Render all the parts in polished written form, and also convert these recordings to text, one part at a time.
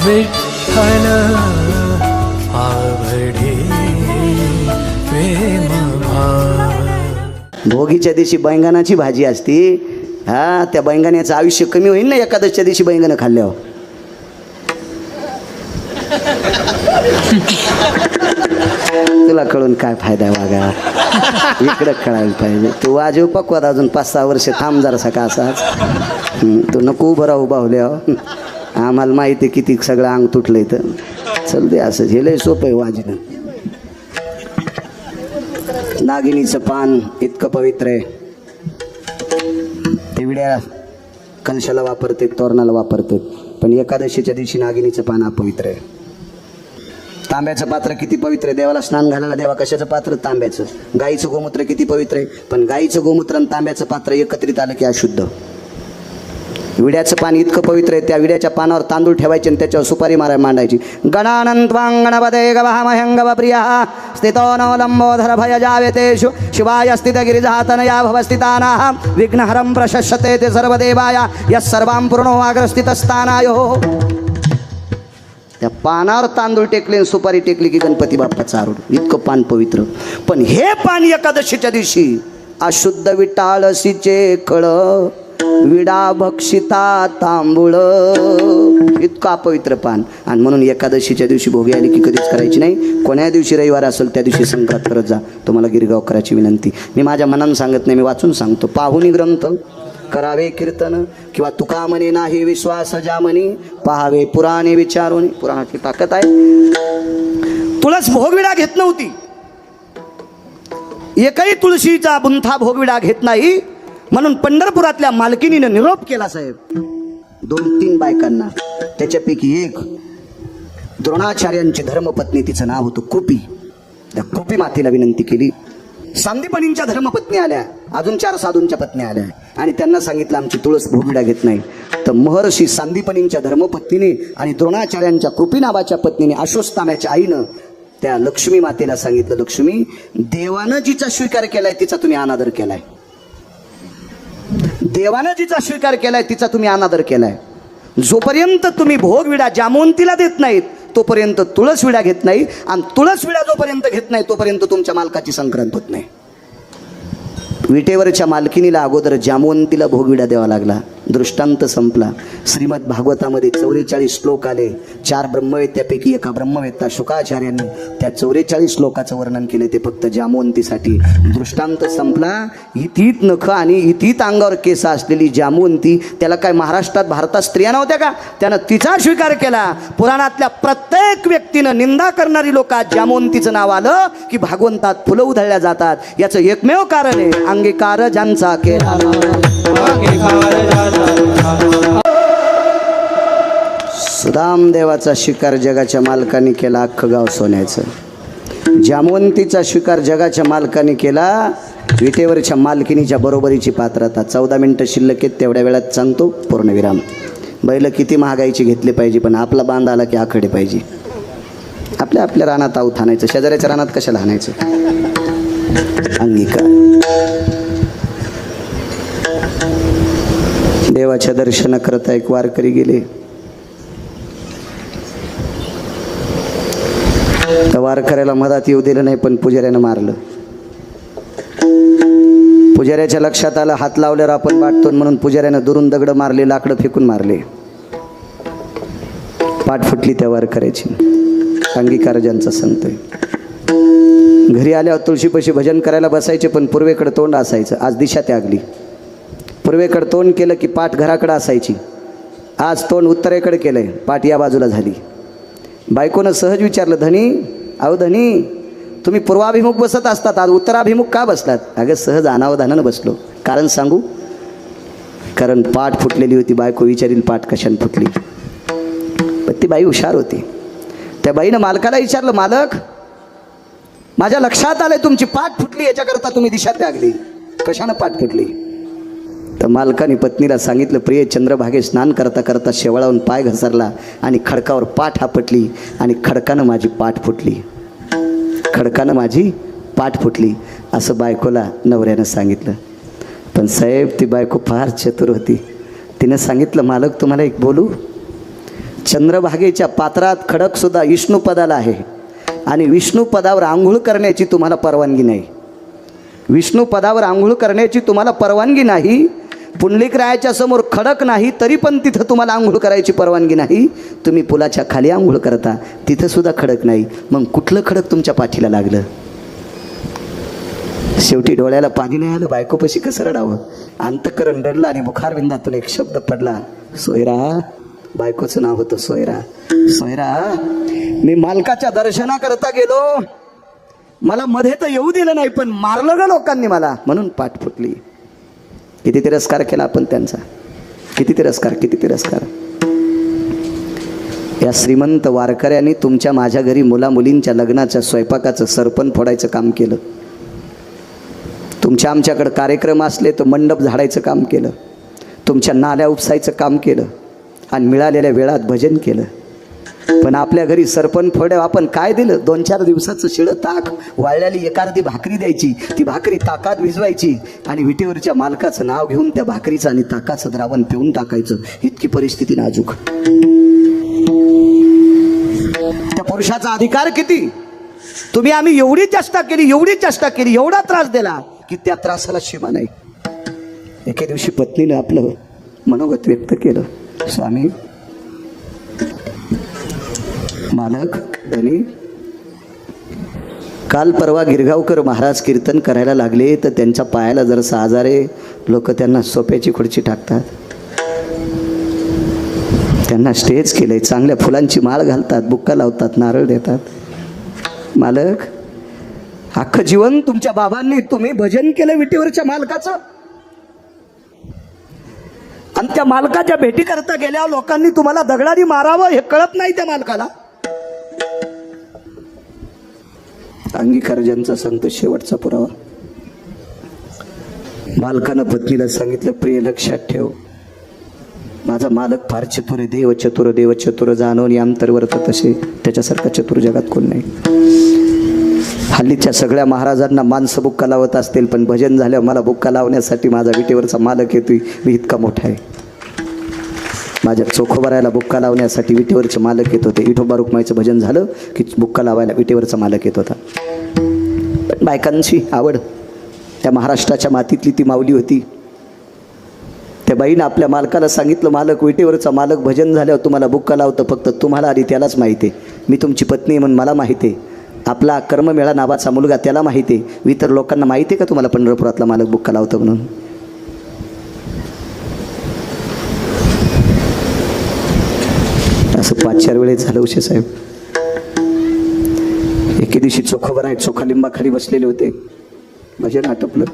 विठ्ठल आवडे प्रेम भाव। भोगीच्या दिवशी बैंगनाची भाजी असती, हा त्या बैंगण्याचं आयुष्य कमी होईल ना एकादशीच्या दिवशी बैंगन खाल्ल्यावर. तुला कळून काय फायदा आहे वागा, इकडं कळायला पाहिजे. तू वाजव पकवात अजून 5-6 वर्ष थांब जरासा का असाच. तू नको उभं राहू बाहुल्या, आम्हाला माहिती आहे किती सगळं अंग तुटलंय. तर चल दे असं झेलंय सोपं आहे वाजणं. नागिनीचं पान इतकं पवित्र आहे, ते विड्या कलशाला वापरते, तोरणाला वापरते, पण एकादशीच्या दिवशी नागिनीचं पान अपवित्र आहे. तांब्याचं पात्र किती पवित्र आहे, देवाला स्नान घालायला देवा कशाचं पात्र, तांब्याचं. गाईचं गोमूत्र किती पवित्र आहे, पण गाईचं गोमूत्र आणि तांब्याचं पात्र एकत्रित आलं की अशुद्ध. विड्याचं पान इतकं पवित्र आहे, त्या विड्याच्या पानावर तांदूळ ठेवायचे आणि त्याच्यावर सुपारी मांडायची. गणानंत्वां गणपते गवामह्यंगव प्रियः स्थितो नो लंबोधर भय जावेतेषु शिवाय स्थित गिरिजातनया भवस्थितानाः विघ्नहरं प्रशस्यते ते सर्वदेवाय यस्सर्वां पूर्णो अग्रस्थितस्थानायो. त्या पानावर तांदूळ टेकले, सुपारी टेकली की गणपती बाप्पाचा आरूढ. इतकं पान पवित्र. पण हे पान एकादशीच्या दिवशी अशुद्ध विटाळसीचे कळ विडा भक्षिता तांबूळ, इतकं अपवित्र पान. आणि म्हणून एकादशीच्या दिवशी भोगी आली की कधीच करायची नाही. कोण्या दिवशी रविवार असेल त्या दिवशी संक्रांत करत जा. तुम्हाला गिरगावकराची विनंती. मी माझ्या मनानं सांगत नाही, मी वाचून सांगतो. पाहुनी ग्रंथ करावे कीर्तन, किंवा तुका म्हणे नाही विश्वास ज्या म्हणी पहावे पुराणे विचारून. पुराणाची ताकद आहे. तुळस भोगविडा घेत नव्हती, एकही तुळशीचा बुंथा भोगविडा घेत नाही. म्हणून पंढरपुरातल्या मालकिनीनं निरोप केला साहेब 2-3 बायकांना. त्याच्यापैकी एक द्रोणाचार्यांची धर्मपत्नी, तिचं नाव होतं कृपी. त्या कृपी मातेला विनंती केली. सांदीपनींच्या धर्मपत्नी आल्या, अजून 4 साधूंच्या पत्नी आल्या आणि त्यांना सांगितलं आमची तुळस भोगविडा घेत नाही. तर महर्षी सांदीपनींच्या धर्मपत्नीने आणि द्रोणाचार्यांच्या कृपी नावाच्या पत्नीने अश्वत्थाम्याच्या आईनं त्या लक्ष्मी मातेला सांगितलं, लक्ष्मी, देवानं जिचा स्वीकार केलाय तिचा तुम्ही अनादर केलाय. देवानं जिचा स्वीकार केलाय तिचा तुम्ही अनादर केलाय. जोपर्यंत तुम्ही भोगविडा जामवंतीला देत नाहीत तोपर्यंत तुळस विडा घेत नाही, आणि तुळस विडा जोपर्यंत घेत नाही तोपर्यंत तुमच्या मालकाची संक्रांत होत नाही. विटेवरच्या मालकिनीला अगोदर जामवंतीला भोगविडा द्यावा लागला. दृष्टांत संपला. श्रीमद भागवतामध्ये 44 श्लोक आले. 4 ब्रह्मवेद, त्यापैकी एका ब्रह्मवेत्ता शुकाचार्यांनी त्या 44 श्लोकाचं वर्णन केले, ते फक्त जामवंतीसाठी. दृष्टांत संपला. इथीत नख आणि इथीत अंगावर केस असलेली जामवंती, त्याला काय महाराष्ट्रात भारतात स्त्रिया नव्हत्या का? त्यानं तिचा स्वीकार केला. पुराणातल्या प्रत्येक व्यक्तीनं निंदा करणारी लोक जामवंतीचं नाव आलं की भागवंतात फुलं उधळल्या जातात. याचं एकमेव कारण आहे अंगीकार ज्यांचा केला. सुदाम देवाचा स्वीकार जगाच्या मालकाने केला, अख्खं गाव सोन्याचं. जामवंतीचा स्वीकार जगाच्या मालकाने केला, विटेवरच्या मालकिनीच्या बरोबरीची पात्रता. 14 मिनिटं शिल्लक आहेत, तेवढ्या वेळात सांगतो पूर्णविराम. बैल किती महागाईची घेतली पाहिजे, पण आपला बांध आला की आखडे पाहिजे. आपल्या रानात आऊत हाणायचं, शेजाऱ्याच्या रानात कशाला हाणायचं. अंगीकार. देवाच्या दर्शन करता एक वारकरी गेले. त्या वारकऱ्याला मधात येऊ दिलं नाही, पण पुजाऱ्यानं मारलं. पुजाऱ्याच्या लक्षात आलं हात लावल्यावर आपण वाटतो, म्हणून पुजाऱ्यानं दुरून दगड मारले, लाकडं फेकून मारले. पाठ फुटली त्या वारकऱ्याची. अंगीकार ज्यांचा संत आहे. घरी आल्यावर तुळशीपाशी भजन करायला बसायचे, पण पूर्वेकडे तोंड असायचं. आज दिशा त्यागली. पूर्वेकडे तोंड केलं की पाठ घराकडे असायची. आज तोंड उत्तरेकडे केलंय, पाठ या बाजूला झाली. बायकोनं सहज विचारलं, धनी, अहो धनी, तुम्ही पूर्वाभिमुख बसत असतात, आज उत्तराभिमुख का बसलात? अगं सहज अनावधानानं बसलो. कारण सांगू? कारण पाठ फुटलेली होती. बायको विचारील पाठ कशाने फुटली? पण ती बाई हुशार होती. त्या बाईनं मालकाला विचारलं, मालक, माझ्या लक्षात आलंय तुमची पाठ फुटली, याच्याकरता तुम्ही दिशा त्यागली. कशानं पाठ फुटली? तर मालकाने पत्नीला सांगितलं, प्रिय, चंद्रभागे स्नान करता करता शेवळावून पाय घसरला आणि खडकावर पाठ आपटली आणि खडकानं माझी पाठ फुटली. खडकानं माझी पाठ फुटली असं बायकोला नवऱ्यानं सांगितलं. पण साहेब, ती बायको फार चतुर होती. तिनं सांगितलं, मालक, तुम्हाला एक बोलू? चंद्रभागेच्या पात्रात खडक सुद्धा विष्णू पदाला आहे आणि विष्णू पदावर आंघोळ करण्याची तुम्हाला परवानगी नाही. विष्णू पदावर आंघोळ करण्याची तुम्हाला परवानगी नाही. पुंडलिकरायाच्या समोर खडक नाही तरी पण तिथं तुम्हाला आंघोळ करायची परवानगी नाही. तुम्ही पुलाच्या खाली आंघोळ करता, तिथं सुद्धा खडक नाही. मग कुठलं खडक तुमच्या पाठीला लागलं? शेवटी डोळ्याला पाणी नाही आलं, बायकोपाशी कसं रडावं? अंतकरण रडलं आणि मुखारविंदातून एक शब्द पडला, सोयरा. बायकोचं नाव होतं सोयरा. सोयरा, मी मालकाच्या दर्शनाकरता गेलो, मला मध्ये तर येऊ दिलं नाही, पण मारलं ग लोकांनी मला, म्हणून पाठ फुटली. किती तिरस्कार केला आपण त्यांचा, किती तिरस्कार, किती तिरस्कार. या श्रीमंत वारकऱ्यांनी तुमच्या माझ्या घरी मुला मुलींच्या लग्नाच्या स्वयंपाकाचं सरपण फोडायचं काम केलं. तुमच्या आमच्याकडे कार्यक्रम असले तर मंडप झाडायचं काम केलं. तुमच्या नाल्या उपसायचं काम केलं आणि मिळालेल्या वेळात भजन केलं. पण आपल्या घरी सरपण फोड्या आपण काय दिलं? 2-4 दिवसाचं शिळं ताक, वाळल्याली एखादी भाकरी द्यायची, ती भाकरी ताकात भिजवायची आणि विटेवरच्या मालकाचं नाव घेऊन त्या भाकरीचं आणि ताकाचं द्रावण पिऊन टाकायचं. इतकी परिस्थिती नाजूक. त्या पुरुषाचा अधिकार किती? तुम्ही आम्ही एवढी चेष्टा केली, एवढी चेष्टा केली, एवढा त्रास दिला की त्या त्रासाला सीमा नाही. एके दिवशी पत्नीने आपलं मनोगत व्यक्त केलं, स्वामी, मालक, धनी, काल परवा गिरगावकर महाराज कीर्तन करायला लागले तर त्यांच्या पायाला जरासा आजार आहे. लोक त्यांना सोप्याची खुर्ची टाकतात, त्यांना स्टेज केलंय, चांगल्या फुलांची माळ घालतात, बुक्का लावतात, नारळ देतात. मालक, अख्खं जीवन तुमच्या बाबांनी तुम्ही भजन केलं विटेवरच्या मालकाचं, आणि त्या मालकाच्या भेटी करता गेल्या लोकांनी तुम्हाला दगडाने मारावं हे कळत नाही त्या मालकाला. अंगीकार ज्यांचा सांगतो शेवटचा पुरावा. मालकानं पत्नीला सांगितलं, प्रिय लक्षात ठेव, माझा मालक फार चतुर आहे, देव चतुर, देव चतुर, जाणून अंतर्वर्त तसे, त्याच्यासारखा चतुर जगात कोण नाही. हल्लीच्या सगळ्या महाराजांना माणसं बुक्का लावत असतील, पण भजन झाल्यावर मला बुक्का लावण्यासाठी माझा विटेवरचा मालक येतोय, मी इतका मोठा आहे. माझ्या चोखोबारायला बुक्का लावण्यासाठी विटेवरचे मालक येत होते. विठोबा रुक्माईचं भजन झालं की बुक्का लावायला विटेवरचा मालक येत होता. पण बायकांची आवड, त्या महाराष्ट्राच्या मातीतली ती माऊली होती. त्या बाईनं आपल्या मालकाला सांगितलं, मालक, विटेवरचा मालक भजन झाल्यावर तुम्हाला बुक्का लावतं, फक्त तुम्हाला आधी त्यालाच माहिती आहे. मी तुमची पत्नी म्हणून मला माहिती आहे. आपला कर्ममेळा नावाचा मुलगा त्याला माहिती आहे. इतर लोकांना माहिती आहे का तुम्हाला पंढरपुरातला मालक बुक्का लावतं म्हणून? असं 5-4 वेळेस झालं उशे साहेब. एके दिवशी चोखोबराय चोखा लिंबाखाली बसलेले होते, भजन आटपलं.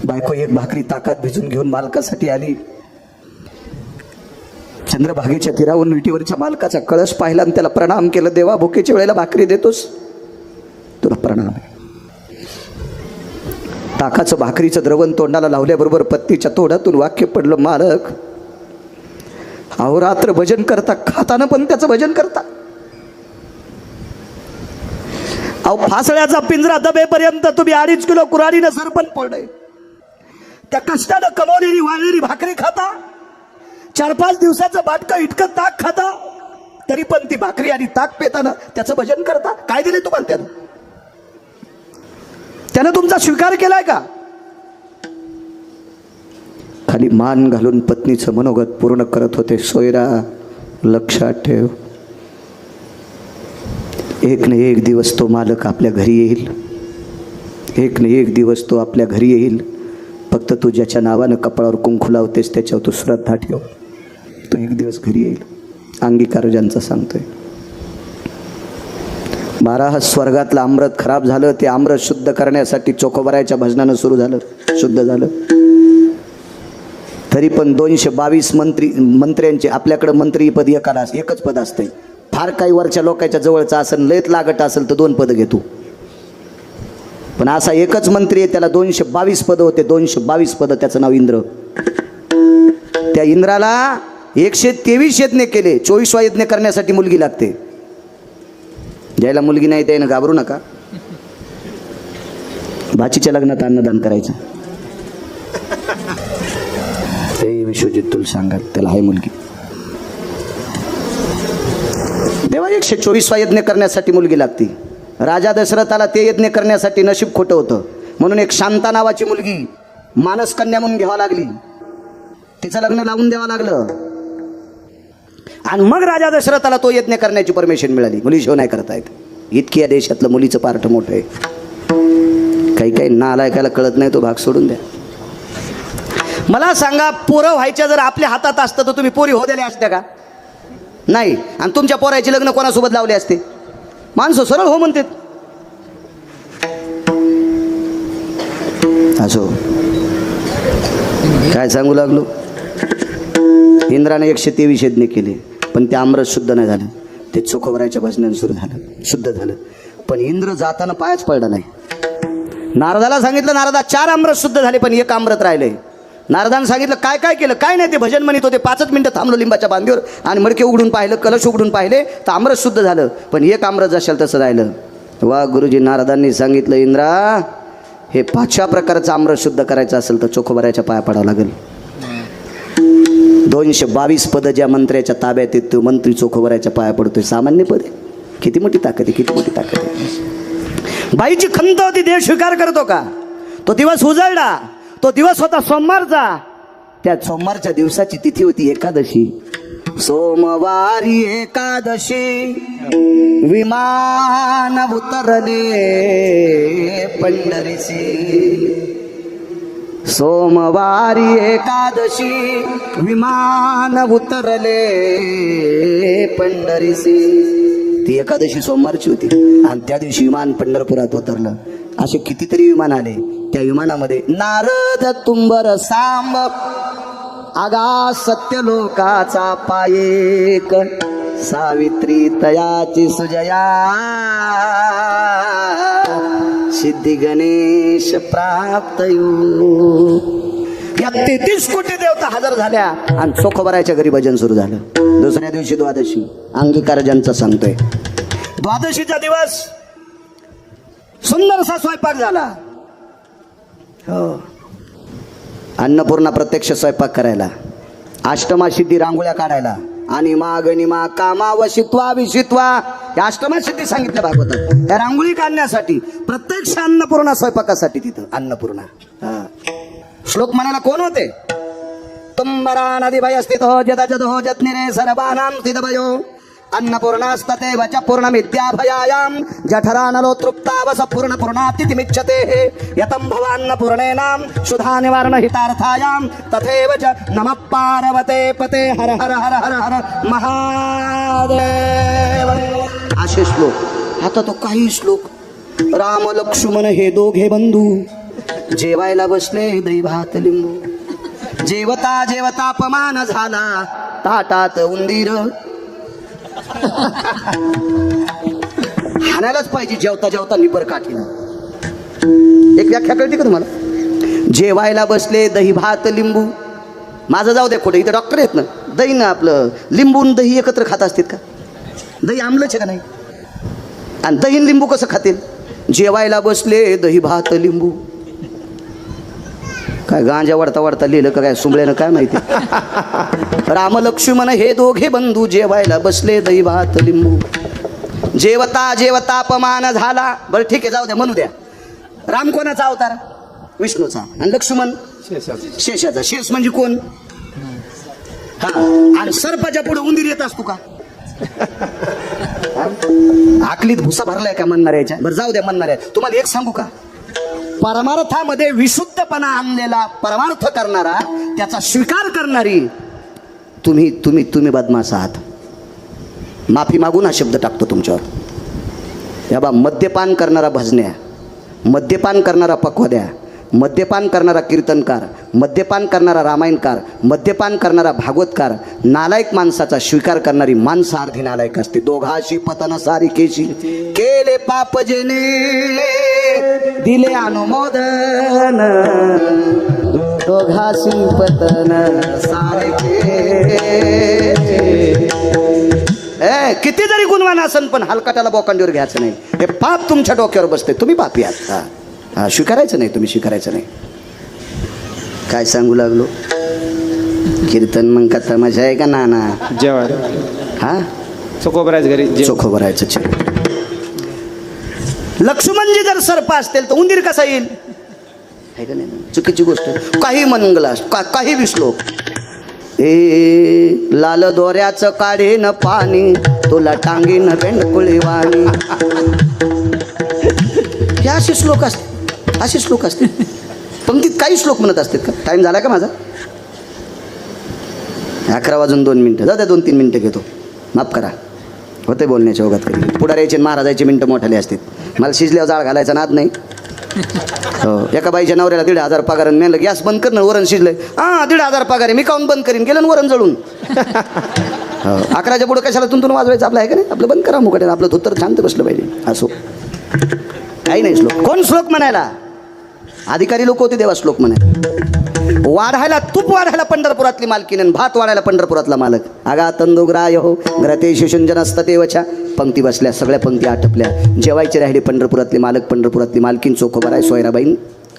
बायको एक भाकरी ताकात भिजून घेऊन मालकासाठी आली. चंद्रभागेच्या तीरावरून विटेवरच्या मालकाचा कळस पाहिला आणि त्याला प्रणाम केलं. देवा, भुकेच्या वेळेला भाकरी देतोस, तुला प्रणाम आहे. ताकाचं भाकरीचं द्रवण तोंडाला लावल्याबरोबर पत्नीच्या तोंडातून वाक्य पडलं, मालक, अहोरात्र भजन करता, खाताना पण त्याचं भजन करता. अहो, फासळ्याचा पिंजरा दबेपर्यंत तुम्ही 2.5 किलो कुऱ्हाडीनं सरपण पडलंय. त्या कष्टानं कमवलेली वाळलेली भाकरी खाता, 4-5 दिवसाचं बाटकं इतकं ताक खाता, तरी पण ती भाकरी आणि ताक पेताना त्याचं भजन करता. काय दिले तुम्हाला त्यानं तुमचा स्वीकार केलाय का? खाली मान घालून पत्नीचं मनोगत पूर्ण करत होते. सोयरा, लक्षात ठेव, एक न एक दिवस तो मालक आपल्या घरी येईल. एक न एक दिवस तो आपल्या घरी येईल. फक्त तू ज्याच्या नावानं कपाळावर कुंकू लावतेस त्याच्यावर तू श्रद्धा ठेव, तो एक दिवस घरी येईल. अंगीकार ज्यांचा सांगतोय. 12 स्वर्गातलं अमृत खराब झालं, ते अमृत शुद्ध करण्यासाठी चोखोबरायच्या भजनानं सुरू झालं, शुद्ध झालं. तरी पण 222 मंत्र्यांचे, आपल्याकडे मंत्रीपद एकाला एकच पद असते. फार काही वरच्या लोकांच्या जवळचा असेल, लयत लागत असेल तर 2 पद घेतो. पण असा एकच मंत्री आहे, त्याला 222 पद होते. 222 पद, त्याचं नाव इंद्र. त्या इंद्राला 123 यज्ञ केले. 24वा यज्ञ करण्यासाठी मुलगी लागते. ज्याला मुलगी नाही त्यानं घाबरू नका. भाचीच्या लग्नात अन्नदान करायचं. ते विश्वजित तुला सांगा, त्याला आहे मुलगी. 124 यज्ञ करण्यासाठी मुलगी लागती. राजा दशरथाला ते यज्ञ करण्यासाठी नशीब खोटं होतं, म्हणून एक शांता नावाची मुलगी मानसकन्या म्हणून घ्यावा लागली. तिचं लग्न लावून द्यावं लागलं आणि मग राजा दशरथाला तो यज्ञ करण्याची परमिशन मिळाली. मुलीशिवाय नाही करता येत. इतकी या देशातलं मुलीचं पार्ट मोठं आहे. काही काही नालायकाला कळत नाही, तो भाग सोडून द्या. मला सांगा, पोरं व्हायच्या जर आपल्या हातात असतं तर तुम्ही पोरी हो दिल्या असत्या का? नाही. आणि तुमच्या पोरायचे लग्न कोणासोबत लावले असते? माणसं सरळ हो म्हणतात. असो काय सांगू लागलो. इंद्राने 123 यज्ञ केले, पण ते आमरस शुद्ध नाही झालं. ते चोखोबराच्या भजनाने सुरू झालं, शुद्ध झालं. पण इंद्र जाताना पायच पडला नाही. नारदाला सांगितलं, नारदा 4 आमरस शुद्ध झाले, पण 1 आमरत राहिले. नारदानं सांगितलं, काय काय केलं? काय नाही, ते भजन म्हणत होते. 5 मिनिटं थांबलो लिंबाच्या बांधीवर आणि मडके उघडून पाहिलं, कलश उघडून पाहिले, तर आमरस शुद्ध झालं, पण 1 आमरस जशाल तसं राहिलं. वा गुरुजी, नारदांनी सांगितलं, इंद्रा हे 5 प्रकारचं आमरस शुद्ध करायचं असेल तर चोखोबराच्या पाया पडावं लागेल. 222 पद ज्या मंत्र्याच्या ताब्यात येत, तो मंत्री चोखोबराच्या पाया पडतोय. सामान्य पद आहे. किती मोठी ताकद आहे, किती मोठी ताकद आहे. बाईची खंत होती, देव स्वीकार करतो का? तो दिवस उजळला. तो दिवस होता सोमवारचा. त्या सोमवारच्या दिवसाची तिथी होती एकादशी. सोमवारी एकादशी विमान उतरले पंढरीसी. सोमवारी एकादशी विमान उतरले पंढरीसी. ती एकादशी सोमवारची होती आणि त्या दिवशी विमान पंढरपुरात उतरलं. असे कितीतरी विमान आले. त्या विमानामध्ये नारद तुंबर सांब आगा सत्यलोकाचा पायेक सावित्री तयाची सुजया सिद्धी गणेश प्राप्त येऊ. या 33 कोटी देवता हजर झाल्या आणि चोखोबराच्या घरी भजन सुरू झालं. दुसऱ्या दिवशी द्वादशी. अंगीकार ज्यांचा सांगतोय. द्वादशीचा दिवस सुंदरसा स्वयंपाक झाला. हो, अन्नपूर्णा प्रत्यक्ष स्वयंपाक करायला, अष्टमा सिद्धी रांगोळ्या काढायला, आणि गणिमा कामा वशित्वा विशित्वा या अष्टमा सिद्धी सांगितल्या भागवतात. त्या रांगोळी काढण्यासाठी प्रत्यक्ष अन्नपूर्णा स्वयंपाकासाठी तिथं अन्नपूर्णा. श्लोक म्हणायला कोण होते? तुंबरा नदी भय स्थित हो जद जद हो जत्निरे सर्वानाम स्थित भयो अन्नपूर्णास्तते वच पूर्णमिद्या भयायाम जठरानलो तृप्तावस पूर्ण पूर्णातिथिमिच्छते यतं भवान्नपूर्णेनां सुधा निवारण हितार्थायां तथैव च नमः पार्वते पते हर हर हर हर हर महादेव. असे श्लोक. आता तो काही श्लोक. राम लक्ष्मण हे दोघे बंधू जेवायला बसले दैभात लिंबू. जेवता जेवता अपमान झाला ताटात उंदीर. हाणायलाच पाहिजे जेवता जेवता निबर काठीला. एक व्याख्या कळते का तुम्हाला? जेवायला बसले दही भात लिंबू. माझं जाऊ द्या कुठे, इथे डॉक्टर आहेत ना. दही ना आपलं लिंबू दही एकत्र खात असतील का? दही आमलंच आहे का नाही? आणि दही लिंबू कसं खातील? जेवायला बसले दही भात लिंबू. काय गांजा वाढता वाढता लिहिलं का काय सुंबळ्यानं काय माहिती. राम लक्ष्मण हे दोघे बंधू जेवायला बसले दही भात लिंबू. जेवता जेवता अपमान झाला. बरं ठीक आहे, जाऊ द्या, म्हणू द्या. राम कोणाचा अवतार? विष्णूचा. आणि लक्ष्मण शेषाचा. शेष म्हणजे कोण? हा. आणि सर्पाच्या पुढे उंदीर येत असतो का? आकलीत भुसा भरलाय का म्हणणाऱ्याच्या? बरं जाऊ द्या म्हणणाऱ्या. तुम्हाला एक सांगू का? परमार्थामध्ये विशुद्धपणा आणलेला परमार्थ करणारा, त्याचा स्वीकार करणारी तुम्ही तुम्ही तुम्ही बदमाश आहात. माफी मागून हा शब्द टाकतो तुमच्यावर. या बा, मद्यपान करणारा भजन्या, मद्यपान करणारा पक्वद्या, मद्यपान करणारा कीर्तनकार, मद्यपान करणारा रामायणकार, मद्यपान करणारा भागवतकार, नालायक माणसाचा स्वीकार करणारी माणसं अर्धी नालायक असते. दोघाशी पतन सारिकेशी केले पाप जेने दिले अनुमोदन. दोघाशी पतन सारिकेशी. किती जरी गुणवान असन पण हलकाट्याला बोकांडीवर घ्यायचं नाही. हे पाप तुमच्या डोक्यावर बसते. तुम्ही पापी आहात. हा, स्वीकारायचं नाही. तुम्ही स्वीकारायचं नाही. काय सांगू लागलो? कीर्तन मग का तमाशा आहे का नाना? जेवायला. हा, चोखोबरायच घरी चोखोबरायचं चरित्र. लक्ष्मणजी जर सर्प असतील तर उंदीर कसा येईल? आहे का नाही? चुकीची गोष्ट. काही मनगलास काही विश्लोक. ए लाल दोऱ्याचं काढेन पाणी, तुला टांगीन बेंडकुळी वाणी. हे असे श्लोक असते, असे श्लोक असते. पंक्तीत काही श्लोक म्हणत असतात का? टाइम झाला का माझा? 11:02 जाऊ द्या, 2-3 मिनटं घेतो, माफ करा. होते बोलण्याच्या ओघात कधी पुढाऱ्याचे महाराजाचे मिनटं मोठाले असतात. मला शिजल्यावर जाळ घालायचा नाद नाही. हो, एका बाईच्या नवऱ्याला 1,500 पगार आणि म्हणलं गॅस बंद कर ना, वरण शिजलंय. 1,500 पगार आहे, मी काऊन बंद करीन? गेलं ना वरण जळून. हो, 11च्या पुढं कशाला तुंतून वाजवायचं? आपलं आहे का नाही? आपलं बंद करा मुकाट्यानं, आपलं धोतर शांत बसलं पाहिजे. असो, काही नाही श्लोक. कोण श्लोक म्हणायला? अधिकारी लोक होते देवा श्लोक म्हणायला. वाढायला तूप वाढायला पंढरपुरातली मालकीन आणि भात वाढायला पंढरपुरातला मालक. आगा तंदुग्राय हो ग्रते शिशुंजनस्ततेवच्या. पंक्ती बसल्या, सगळ्या पंक्ती आटपल्या. जेवायचे राहिले पंढरपुरातले मालक, पंढरपुरातली मालकीन, चोखोबराय, सोयराबाईन,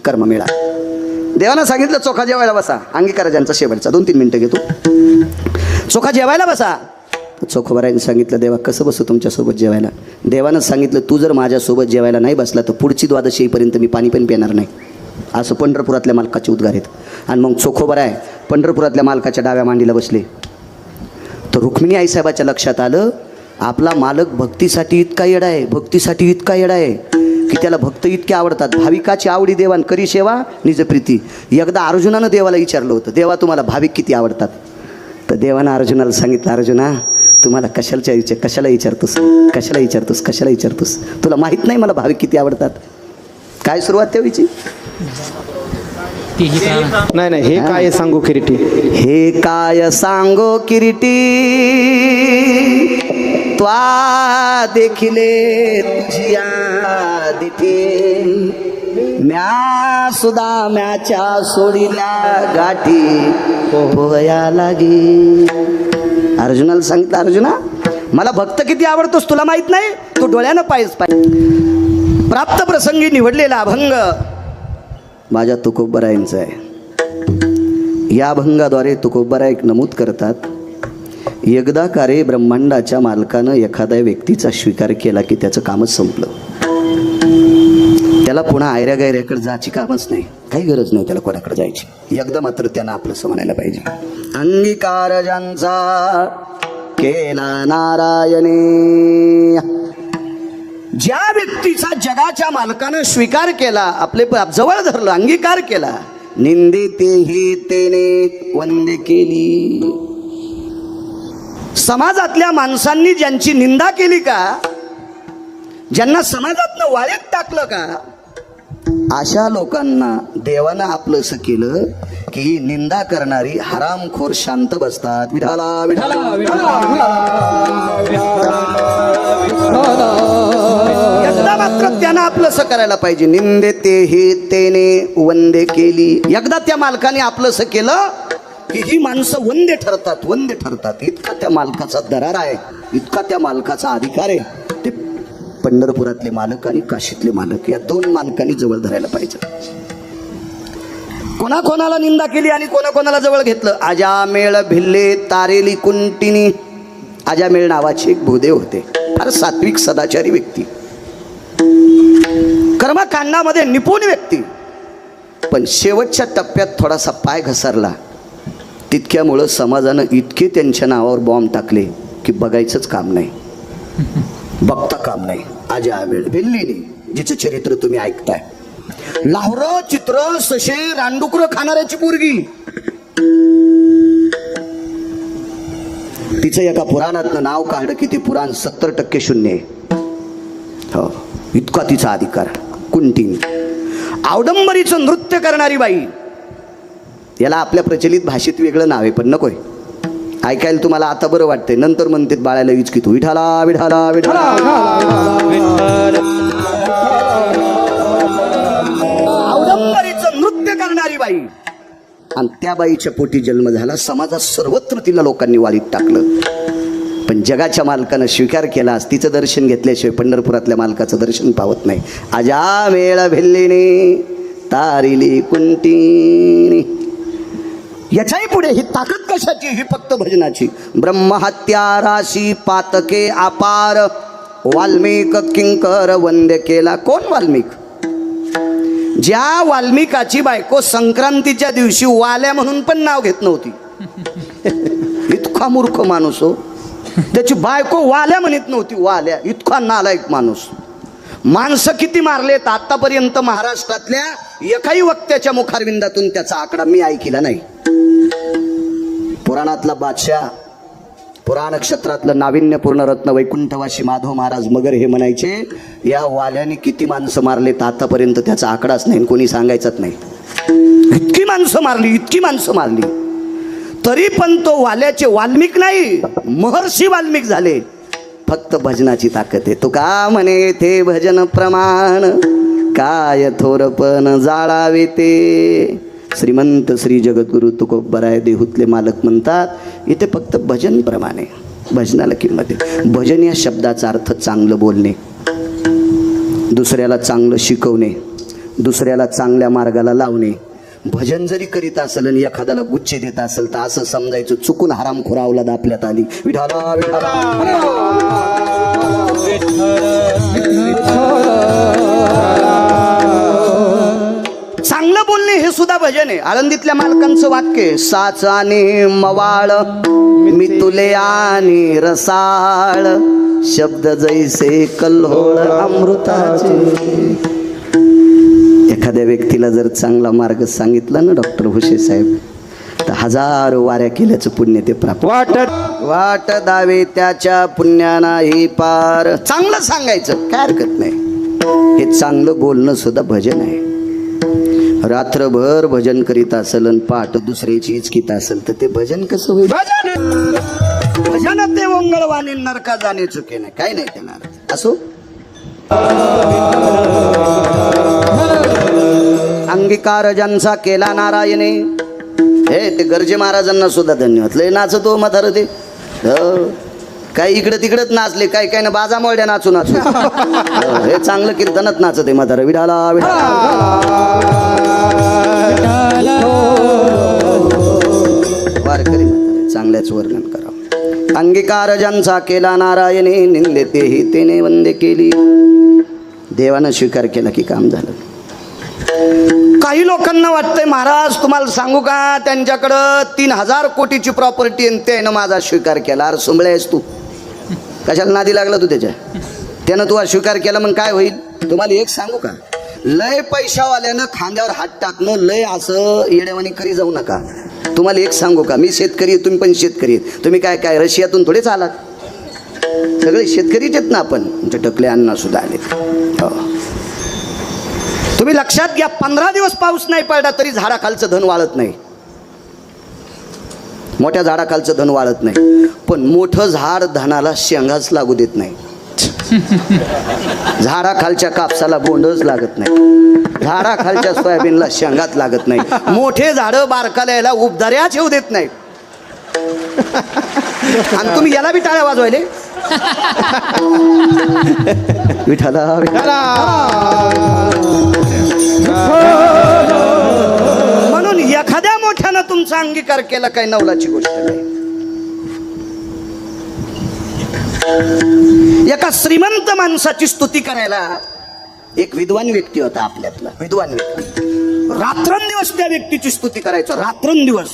कर्ममेळा. देवानं सांगितलं चोखा जेवायला बसा. अंगीकार ज्यांचा शेवटचा 2-3 मिनटं घेतो. चोखा जेवायला बसा. चोखोबरायने सांगितलं देवा कसं बसू तुमच्यासोबत जेवायला? देवानं सांगितलं तू जर माझ्यासोबत जेवायला नाही बसला तर पुढची द्वादशी येईपर्यंत मी पाणी पण पिणार नाही. असं पंढरपुरातल्या मालकाचे उद्गार आहेत. आणि मग चोखोबराय पंढरपुरातल्या मालकाच्या डाव्या मांडीला बसले. तर रुक्मिणी आईसाहेबाच्या लक्षात आलं आपला मालक भक्तीसाठी इतका येडा आहे, भक्तीसाठी इतका येडा आहे की त्याला भक्त इतके आवडतात. भाविकाची आवडी देवान करी सेवा निज प्रीती. एकदा अर्जुनानं देवाला विचारलं होतं, देवा तुम्हाला भाविक किती आवडतात? तर देवानं अर्जुनाला सांगितलं, अर्जुना तुम्हाला कशाला विचारतोस? तुला माहीत नाही मला भाविक किती आवडतात? काय सुरुवात तेवीची? नाही हे काय सांगू किरीटी, हे काय सांगो किरीटी, त्वा देखिले तुझिया दिठे, म्या सुदा म्याच्या सोडील्या गाठी पोहया लागी. अर्जुनाला सांगितलं, अर्जुना मला भक्त किती आवडतोस तुला माहित नाही? तू डोळ्यानं पाहिजे. प्राप्त प्रसंगी निवडलेला अभंग माझ्या तुकोबरायांचा आहे. या अभंगाद्वारे तुकोबराय एक नमूद करतात, एकदा का रे ब्रह्मांडाच्या मालकानं एखाद्या व्यक्तीचा स्वीकार केला की त्याचं कामच संपलं. त्याला पुन्हा आयऱ्या गायऱ्याकडे जायची कामच नाही, काही गरज नाही त्याला कोणाकडे जायची. एकदा मात्र त्यानं आपलं म्हणायला पाहिजे. अंगीकार ज्यांचा केला नारायणे, ज्या व्यक्तीचा जगाच्या मालकानं स्वीकार केला, आपले जवळ धरलं, अंगीकार केला, निंदितेही तेने वंदे केली. समाजातल्या माणसांनी ज्यांची निंदा केली का, ज्यांना समाजातनं वाळीत टाकलं का, अशा लोकांना देवानं आपलंसं केलं की निंदा करणारी हरामखोर शांत बसतात. विठाला विठाला एकदा मात्र त्यानं आपलंसं करायला पाहिजे. निंदेते हे तेने वंदे केली. एकदा त्या मालकाने आपलंसं केलं की ही माणसं वंदे ठरतात. इतका त्या मालकाचा दरार आहे, इतका त्या मालकाचा अधिकार आहे. ते पंढरपुरातले मालक आणि काशीतले मालक या 2 मालकांनी जवळ धरायला पाहिजे. कोणाकोणाला निंदा केली आणि कोणाकोणाला जवळ घेतलं. आजामेळ भिल्ले तारेली कुंटिनी. आजामेळ नावाचे एक भूदेव होते, फार सात्विक सदाचारी व्यक्ती, कर्मकांडामध्ये निपुण व्यक्ती. पण शेवटच्या टप्प्यात थोडासा पाय घसरला. तितक्यामुळं समाजानं इतके त्यांच्या नावावर बॉम्ब टाकले की बघायचंच काम नाही, बघता काम नाही. आजामेळ भिल्लीनी, जिचं चरित्र तुम्ही ऐकताय. लाहोरं चित्र सशे रानडुकर खाणाऱ्याची पोरगी. तिचं एका पुराणातनं नाव काढलं की ते पुराण 70% शून्य आहे. हो, इतका तिचा अधिकार. कुंटिनी, आवडंबरीचं नृत्य करणारी बाई. याला आपल्या प्रचलित भाषेत वेगळं नाव आहे, पण नकोय ऐकायला. तुम्हाला आता बरं वाटतंय, नंतर म्हणते बाळाला विचकितो. विठाला विठाला विठाला. आवडंबरीचं नृत्य करणारी बाई. आणि त्या बाईच्या पोटी जन्म झाला. समाजात सर्वत्र तिला लोकांनी वाळीत टाकलं. पण जगाच्या मालकानं स्वीकार केला. तिचं दर्शन घेतल्याशिवाय पंढरपुरातल्या मालकाचं दर्शन पावत नाही. आजामेळ भिल्लीने तारिली कुंटिनी. याच्याही पुढे ही ताकद कशाची? ही फक्त भजनाची. ब्रह्महत्या राशी पातके अपार, वाल्मिक किंकर वंद्य केला. कोण वाल्मिक? ज्या वाल्मिकाची बायको संक्रांतीच्या दिवशी वाल्या म्हणून पण नाव घेत नव्हती. इतका मूर्ख माणूस हो. त्याची बायको वाल्या म्हणत नव्हती. वाल्या, इतका नालायक माणूस. माणसं किती मारलेत आतापर्यंत महाराष्ट्रातल्या एकाही वक्त्याच्या मुखारविंदातून त्याचा आकडा मी ऐकला नाही. पुराणातला बादशाह, पुराण क्षेत्रातलं नाविन्यपूर्ण रत्न वैकुंठवासी माधव महाराज मगर हे म्हणायचे, या वाल्याने किती माणसं मारलेत आतापर्यंत त्याचा आकडाच नाही, कोणी सांगायचंच नाही. इतकी माणसं मारली, इतकी माणसं मारली, तरी पण तो वाल्याचे वाल्मिक नाही, महर्षी वाल्मिक झाले. फक्त भजनाची ताकद आहे. तो का म्हणे ते भजन प्रमाण, काय थोरपण जाळावे ते. श्रीमंत श्री जगद्गुरु तुकोबराय देहूतले मालक म्हणतात, इथे फक्त भजन प्रमाणे, भजनाला किंमत आहे. भजन या शब्दाचा अर्थ चांगलं बोलणे, दुसऱ्याला चांगलं शिकवणे, दुसऱ्याला चांगल्या मार्गाला लावणे. भजन जरी करीत असेल आणि एखाद्याला गुच्छ देत असेल तर असं समजायचं चुकून हरामखोर अवलाद आपल्यात आली. विठाला चांगलं बोलणे हे सुद्धा भजन आहे. आळंदीतल्या मालकांचं वाक्य, साचाने मवाळ मी तुले आणि रसाळ, शब्द जैसे कल्होळ अमृताचे. एखाद्या व्यक्तीला जर चांगला मार्ग सांगितला ना डॉक्टर भुसे साहेब, तर हजारो वाऱ्या केल्याचं पुण्य ते प्राप्त. वाट दावे त्याच्या पुण्याना ही पार. चांगलं सांगायचं काय हरकत नाही, हे चांगलं बोलणं सुद्धा भजन आहे. रात्रभर भजन करीत असेल आणि पाठ दुसऱ्याची हिचकीत असेल तर ते भजन कसं होईल? भजन ते ओंगळवाणी नरका जाणे चुके नाही, काय नाही त्याला असो. अंगीकार ज्यांचा केला नारायणे, हे ते गर्जे महाराजांना सुद्धा धन्यवाद. लय नाचतो म्हातारं ते, काही इकडे तिकडेच नाचले, काही काही ना बाजा मोड्या नाचू नाचू. हे चांगलं कीर्तनच नाचते म्हातारं. विठाला वारकरी म्हातारे चांगल्याच वर्णन करा. अंगीकार ज्यांचा केला नारायणे, निंदे तेही तेने वंदे केली. देवानं स्वीकार केला की काम झालं. काही लोकांना वाटतंय महाराज तुम्हाला सांगू का, त्यांच्याकडं 3000 कोटीची प्रॉपर्टी आणि त्यानं माझा स्वीकार केला. अरे सुंबळे आहेस तू, कशाला नादी लागला तू त्याच्या? त्यानं तू स्वीकार केला मग काय होईल? तुम्हाला एक सांगू का, लय पैशावाल्यानं खांद्यावर हात टाकणं लय असं येडेवाणी करी जाऊ नका. तुम्हाला एक सांगू का, मी शेतकरी आहे, तुम्ही पण शेतकरी आहेत. तुम्ही काय काय रशियातून थोडेच आलात, सगळे शेतकरीच आहेत ना आपण. तुमच्या टकले अण्णा सुद्धा आले. हो, तुम्ही लक्षात घ्या, 15 दिवस पाऊस नाही पडला तरी झाडाखालचं धन वाळत नाही. मोठ्या झाडाखालचं धन वाळत नाही, पण मोठं झाड धनाला शेंगाच लागू देत नाही. झाडाखालच्या कापसाला बोंडच लागत नाही, झाडाखालच्या सोयाबीनला शेंगात लागत नाही. मोठे झाडं बारकाल्याला उबदाऱ्या ठेवू देत नाहीत. आणि तुम्ही याला बी टाळ्या वाजवायले. विठाला म्हणून एखाद्या मोठ्यानं तुमचा अंगीकार केला काही नवलाची गोष्ट नाही. एका श्रीमंत माणसाची स्तुती करायला एक विद्वान व्यक्ती होता आपल्यातला. विद्वान व्यक्ती रात्रंदिवस त्या व्यक्तीची स्तुती करायचा. रात्रंदिवस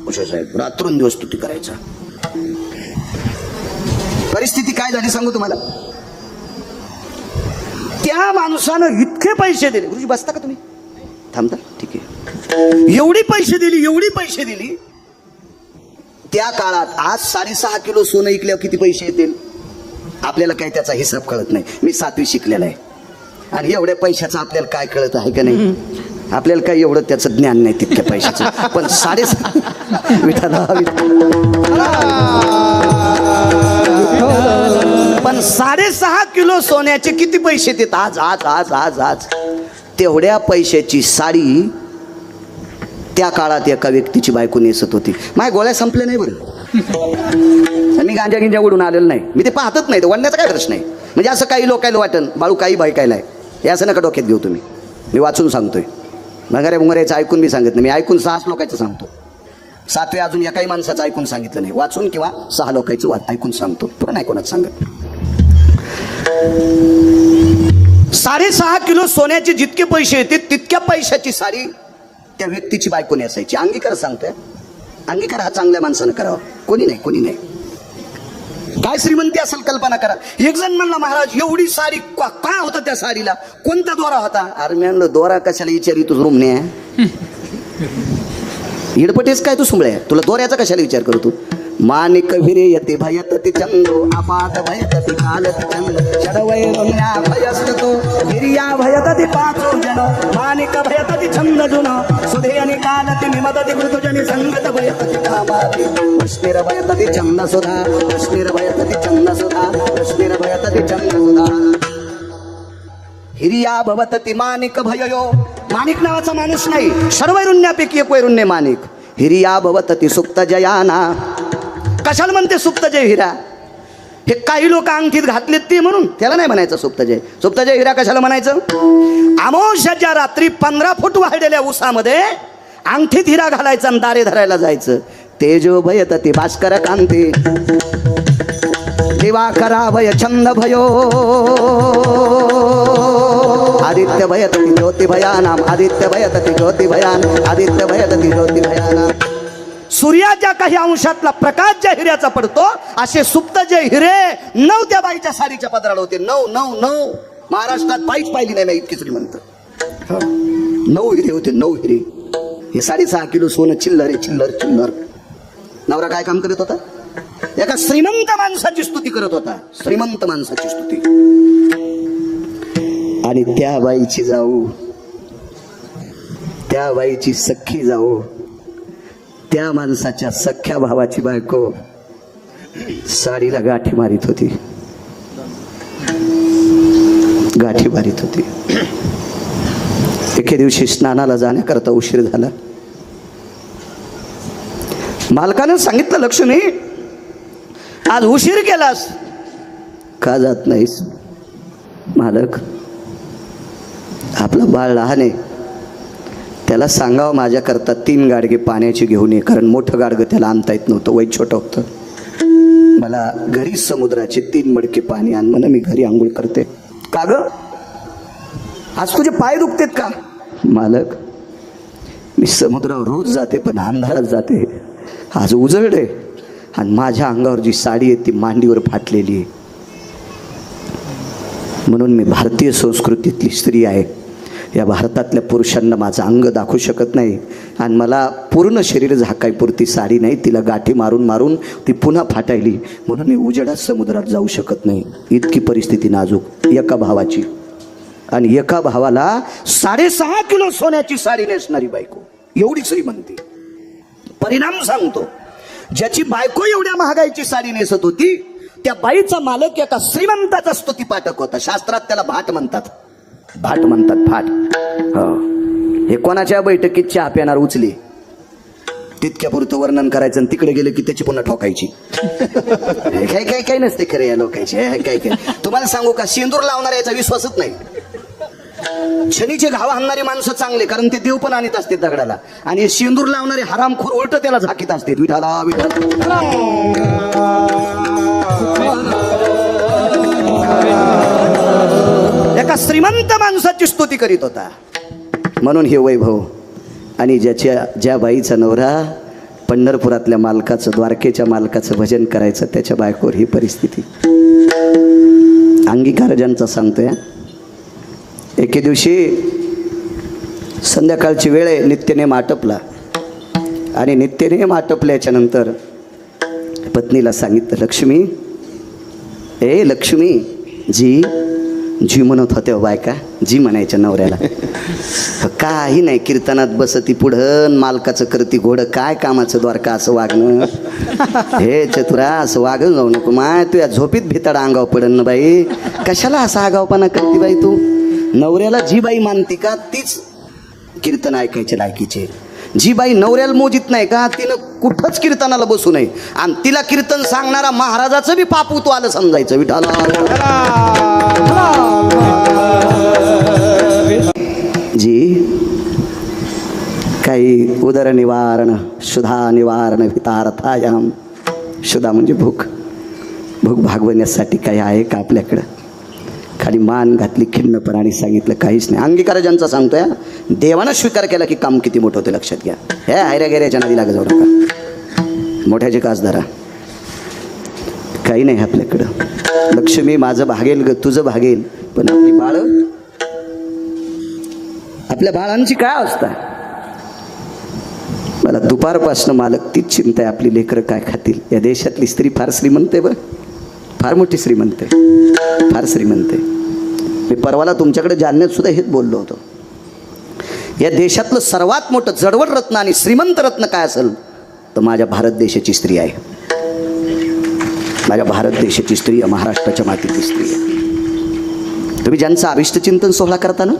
साहेब, रात्रंदिवस स्तुती करायचा. परिस्थिती काय झाली सांगू तुम्हाला. त्या माणसानं इतके पैसे दिले. गुरुजी बसता का तुम्ही? थांबता? ठीक आहे. एवढी पैसे दिली, एवढी पैसे दिली. त्या काळात आज 6.5 किलो सोनं ऐकल्यावर किती पैसे येतील आपल्याला काही त्याचा हिसाब कळत नाही. मी 7वी शिकलेला आहे आणि एवढ्या पैशाचं आपल्याला काय कळत आहे का नाही? आपल्याला काही एवढं त्याचं ज्ञान नाही तितक्या पैशाचं. पण 6.5 विठाला पण 6.5 किलो सोन्याचे किती पैसे देत आज आज आज आज आज तेवढ्या पैशाची साडी त्या काळात एका व्यक्तीची बायको नेसत होती. माझ्या गोळ्या संपल्या नाही बरं, मी गांजा गिंजा उडून आलेलं नाही. मी ते पाहतच नाही, वडण्याचा काय प्रश्न आहे. म्हणजे असं काही लोकायला वाटन बाळू काही बायकायला आहे, हे असं नका डोक्यात घेऊ तुम्ही. मी वाचून सांगतोय, मगाऱ्या मुंगऱ्याचं ऐकून मी सांगत नाही. मी ऐकून 6 लोकांचं सांगतो. 7वे अजून एकाही माणसाचं ऐकून सांगितलं नाही, वाचून किंवा 6 लोकांचं ऐकून सांगतो, पुन्हा नाही कोणाच सांगत. 6.5 किलो सोन्याचे जितके पैसे येते तितक्या पैशाची साडी त्या व्यक्तीची बायको नेसायची. अंगीकार सांगतोय, अंगीकार हा चांगल्या माणसानं करावा, कोणी नाही कोणी नाही. काय श्रीमंती असेल कल्पना करा. एक जण म्हणला महाराज एवढी साडी काय होतं त्या साडीला, कोणता दोरा होता? अरे मी म्हणलं दोरा कशाला विचारी तू रूमने हिडपटेच काय तू सुंबळे, तुला दोऱ्याचा कशाला विचार करू तू? मानिक विरे यते भयत ते चंद्रो अपात भयत ते कालत चंद्र चढवय रम्या भयस्ततो हिरिया भयत ते पाचो जन मानिक भयत ते छंद जुन सुधे आणि कालत निमद ते मृतजनी संगत भयत ते कामाती कृष्णेर भयत ते चंद सुधा कृष्णेर भयत ते चंद सुधा कृष्णेर भयत ते चंद सुधा हिरिया भवत ते मानिक भययो. मानिक नावाचा माणूस नाही, सर्वैरुण्यापैकी एक वैरुण्य मानिक. हिरिया भवत ते सुप्त जयाना. कशाला म्हणते सुप्त जय हिरा? हे काही लोक अंगठीत घातलेत ते म्हणून त्याला नाही म्हणायचं सुप्त जय. सुप्त जय हिरा कशाला म्हणायचं? अमावस्याच्या रात्री 15 फूट वाढलेल्या उसामध्ये अंगठीत हिरा घालायचा आणि दारे धरायला जायचं. तेजो भयत ते भास्कर कांती दिवाकरा भय छंद भयो आदित्य भयत ती ज्योती भयानाम आदित्य भयत ती ज्योती भयान आदित्य भयत ती ज्योती भयानाम. सूर्याच्या काही अंशातला प्रकाश ज्या हिऱ्याचा पडतो असे सुप्त जे हिरे 9 त्या बाईच्या साडीच्या पदराला होते. 9 महाराष्ट्रात बाईच पाहिली नाही मी इतकी श्रीमंत. 9 हिरे होते, 9 हिरे. हे 6.5 किलो सोनं चिल्लर चिल्लर चिल्लर. नवरा काय काम करत होता? एका श्रीमंत माणसाची स्तुती करत होता, श्रीमंत माणसाची स्तुती. आणि त्या बाईची जाऊ, त्या बाईची सख्खी जाऊ, त्या माणसाच्या सख्या भावाची बायको साडीला गाठी मारित होती, गाठी मारित होती. एके दिवशी स्नानाला जाण्याकरता उशीर झाला. मालकानं सांगितलं, लक्ष्मी आज उशीर केलास, का जात नाहीस? मालक, आपलं बाळ लहान आहे, त्याला सांगावं माझ्याकरता 3 गाडगे पाण्याची घेऊन ये, कारण मोठं गाडगं त्याला आणता येत नव्हतं, वय छोटं होतं. मला घरी समुद्राचे 3 मडके पाणी आण म्हणा, मी घरी आंघोळ करते. का ग, आज तुझे पाय दुखतेत का? मालक, मी समुद्रावर रोज जाते पण अंधारात जाते, आज उजळडे आणि माझ्या अंगावर जी साडी आहे ती मांडीवर फाटलेली आहे. म्हणून मी भारतीय संस्कृतीतली स्त्री आहे, या भारतातल्या पुरुषांना माझं अंग दाखवू शकत नाही आणि मला पूर्ण शरीर झाकायपुरती साडी नाही, तिला गाठी मारून मारून ती पुन्हा फाटायली, म्हणून मी उजेडात समुद्रात जाऊ शकत नाही. इतकी परिस्थिती नाजूक एका भावाची. आणि एका भावाला 6.5 किलो सोन्याची साडी नेसणारी बायको, एवढी श्रीमंती. परिणाम सांगतो, ज्याची बायको एवढ्या महागाईची साडी नेसत होती त्या बाईचा मालक एका श्रीमंताचा स्तुती पाठक होता. शास्त्रात त्याला भाट म्हणतात, भाट म्हणतात, भाट. हे कोणाच्या बैठकीत चहा प्यानार उचली तितक्या पुरतं वर्णन करायचं आणि तिकडे गेले की त्याची पुन्हा ठोकायची. काय काय काय नसते खरे या लोकांचे. काय काय तुम्हाला सांगू का, शेंदूर लावणारा याचा विश्वासच नाही. शनीचे घाव आणणारे माणसं चांगले, कारण ते देव पण आणत असते दगडाला, आणि शेंदूर लावणारे हरामखोर उलट त्याला झाकीत असते. विठाला विठाला. एका श्रीमंत माणसाची स्तुती करीत होता. म्हणून हे वैभव. आणि ज्या बाईचा नवरा पंढरपुरातल्या मालकाचं, द्वारकेच्या मालकाचं भजन करायचं, त्याच्या बायकोवर ही परिस्थिती. अंगीकार ज्यांचा सांगतोय. एके दिवशी संध्याकाळची वेळ आहे, नित्यनेम आटपला आणि नित्यनेम आटपल्याच्या नंतर पत्नीला सांगितलं, लक्ष्मी, ए लक्ष्मी, जी जी म्हणत होत्या बायका, जी म्हणायच्या नवऱ्याला. काही नाही, कीर्तनात बसती पुढं, मालकाचं करती घोडं, काय कामाचं द्वारका असं वागणं. हे चतुरा, असं वागून जाऊ नको माय, तू या झोपीत भिताडा अंगाव पडन ना बाई. कशाला असा आगावपणा करते बाई तू? नवऱ्याला जी बाई मानती का तीच कीर्तन ऐकायचे लायकीचे. जी बाई नवऱ्याला मोजित नाही का तिनं कुठंच कीर्तनाला बसू नये. आणि तिला कीर्तन सांगणारा महाराजाचं बी पापूत आलं समजायचं. विठाला जी काही उदरनिवारण शुधा निवारण वितार्थायाम. शुधा म्हणजे भूक. भूक भागवण्यासाठी काही आहे का आपल्याकडं? खाली मान घातली खिन्नपणाने सांगितलं काहीच नाही. अंगीकार ज्यांचा सांगतोय, देवानं स्वीकार केला की काम किती मोठं होते लक्षात घ्या. हे आयऱ्या गेऱ्याच्या नादी लागत जाऊ नका. मोठ्याचे कास धरा. काही नाही आपल्याकडं. लक्ष्मी माझं भागेल ग, तुझं भागेल, पण आपली बाळ, आपल्या बाळांची काय अवस्था? मला दुपारपासनं मालक तीच चिंता आहे, आपली लेकरं काय खातील. या देशातली स्त्री फार श्रीमंत आहे, बरं, फार मोठी श्रीमंत आहे, फार श्रीमंत आहे. मी परवाला तुमच्याकडे जालन्यात सुद्धा हेच बोललो होतो. या देशातलं सर्वात मोठं जडवड रत्न आणि श्रीमंत रत्न काय असेल तर माझ्या भारत देशाची स्त्री आहे. माझ्या भारत देशाची स्त्री, महाराष्ट्राच्या मातीची स्त्री आहे. तुम्ही ज्यांचं अभिष्ट चिंतन सोहळा करता ना,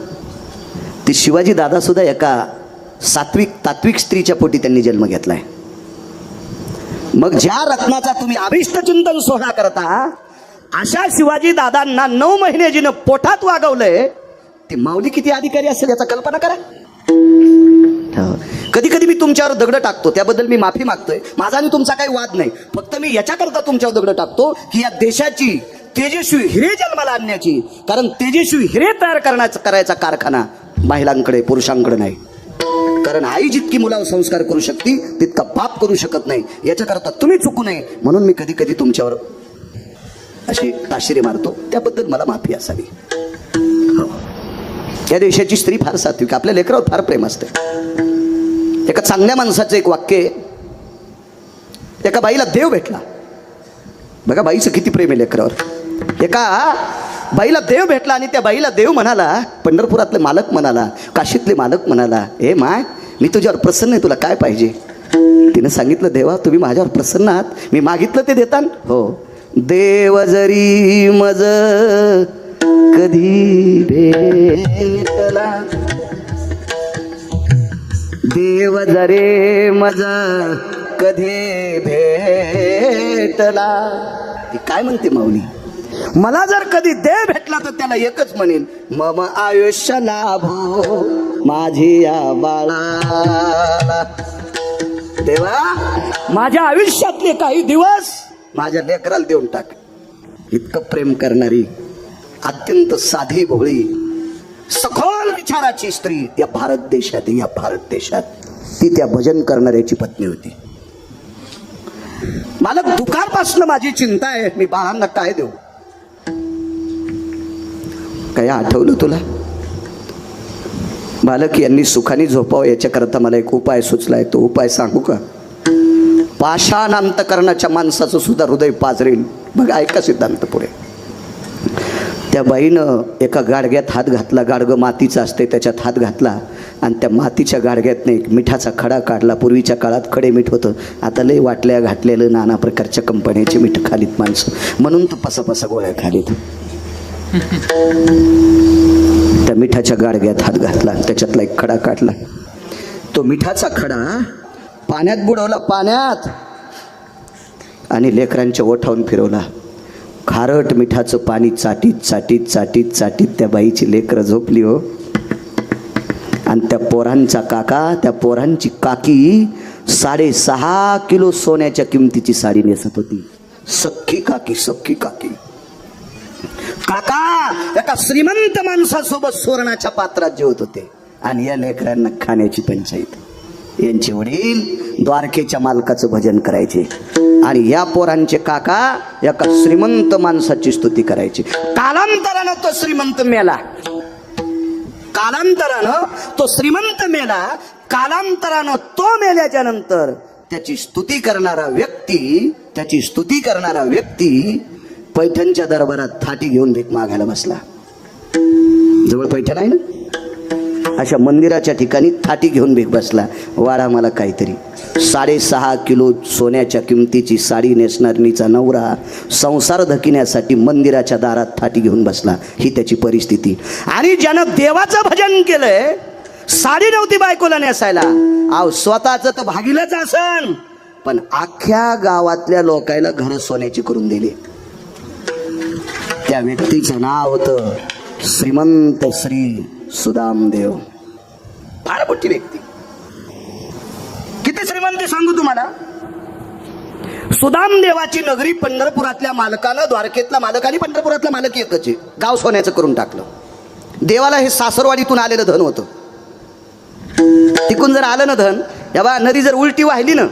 ते शिवाजी दादा सुद्धा एका तात्विक स्त्रीच्या पोटी त्यांनी जन्म घेतलाय. मग ज्या रत्नाचा तुम्ही अभिष्ट चिंतन सोहळा करता, अशा शिवाजी दादांना 9 महिने जिनं पोटात वागवलंय, ते माऊली किती अधिकारी असेल याचा कल्पना करा. कधी कधी मी तुमच्यावर दगड टाकतो, त्याबद्दल मी माफी मागतोय. माझा आणि तुमचा काही वाद नाही. फक्त मी याच्याकरता तुमच्यावर दगड टाकतो की या देशाची तेजस्वी हिरे जन्माला आणण्याची, कारण तेजस्वी हिरे तयार करायचा कारखाना महिलांकडे, पुरुषांकडे नाही. कारण आई जितकी मुलावर संस्कार करू शकते तितका बाप करू शकत नाही. याच्याकरता तुम्ही चुकू नये म्हणून मी कधी कधी तुमच्यावर अशी ताशिरी मारतो, त्याबद्दल मला माफी असावी. या देशाची स्त्री फार सात्विक, आपल्या लेकरावर फार प्रेम असते. एका चांगल्या माणसाचं एक वाक्य, एका बाईला देव भेटला. बघा बाईचं किती प्रेम आहे लेकरावर. एका बाईला देव भेटला आणि त्या बाईला देव म्हणाला, पंढरपुरातले मालक म्हणाला, काशीतले मालक म्हणाला, हे माय मी तुझ्यावर प्रसन्न आहे, तुला काय पाहिजे? तिनं सांगितलं, देवा तुम्ही माझ्यावर प्रसन्न आहात, मी मागितलं ते देतान. हो. देव जरी मज कधी भेटला, देव जरे मज कधी भेटला. ती काय म्हणते माऊली? मला जर कधी देव भेटला तर त्याला एकच म्हणेन, मम आयुष्य लाभो माझी या बाळाला. देवा माझ्या आयुष्यातले काही दिवस माझ्या लेकराला देऊन टाक. इतकं प्रेम करणारी, अत्यंत साधी भोळी, सखोल विचाराची स्त्री या भारत देशात ती त्या भजन करणाऱ्याची पत्नी होती. मला दुःखापासून माझी चिंता आहे, मी बाळांना काय देऊ? काय आठवलं तुला? बालक यांनी सुखाने झोपावं याच्याकरता मला एक उपाय सुचलाय. तो उपाय सांगू का? पाषाण अंतकरणाच्या माणसाचं सुद्धा हृदय पाजरेल. बघा ऐका सिद्धांत पुढे. त्या बाईनं एका गाडग्यात हात घातला, गाडगं मातीचं असते, त्याच्यात हात घातला आणि त्या मातीच्या गाडग्यातनं एक मिठाचा खडा काढला. पूर्वीच्या काळात खडे मीठ होतं, आता लय वाटल्या घातलेलं नाना प्रकारच्या कंपन्याचे मीठ खालीत माणसं, म्हणून तर पसा गोळ्या खालीत. त्या मिठाच्या गाडग्यात हात घातला, त्याच्यातला एक खडा काढला. तो मिठाचा खडा पाण्यात बुडवला, पाण्यात, आणि लेकरांच्या ओठावून फिरवला. खारट मिठाचं पाणी चाटीत त्या बाईची लेकरं झोपली. हो. आणि त्या पोरांचा काका, त्या पोरांची काकी 6.5 किलो सोन्याच्या किमतीची साडी नेसत होती. सख्खी काकी. काका एका श्रीमंत माणसासोबत सुवर्णाच्या पात्रात जेवत होते आणि या लेकरांना खाण्याची पंचायत. यांचे वडील द्वारकेच्या मालकाचं भजन करायचे आणि या पोरांचे काका एका श्रीमंत माणसाची स्तुती करायची. कालांतरानं तो श्रीमंत मेला. कालांतरानं तो मेल्याच्या नंतर त्याची स्तुती करणारा व्यक्ती पैठणच्या दरबारात थाटी घेऊन भीक मागायला बसला. जवळ पैठण आहे ना, अशा मंदिराच्या ठिकाणी थाटी घेऊन भीक बसला. वाढा मला काहीतरी. 6.5 किलो सोन्याच्या किमतीची साडी नेसणारणीचा नवरा संसार धकिण्यासाठी मंदिराच्या दारात थाटी घेऊन बसला. ही त्याची परिस्थिती. आणि ज्यानं देवाचं भजन केलंय, साडी नव्हती बायकोला नेसायला, स्वतःच तर भागीलच असन, पण अख्ख्या गावातल्या लोकांना घर सोन्याची करून दिली. त्या व्यक्तीचं नाव होतं श्रीमंत श्री सुदामदेव. फार मोठी व्यक्ती. पुढे सांगू तुम्हाला. सुदाम देवाची नगरी पंढरपुरातल्या मालकानं, द्वारकेतला मालक आणि पंढरपुरातला मालक एकच आहे, गाव सोन्याचं करून टाकलं. देवाला हे सासरवाडीतून आलेलं धन होतं. तिकून जर आलं ना धन, तेव्हा नदी जर उलटी वाहिली ना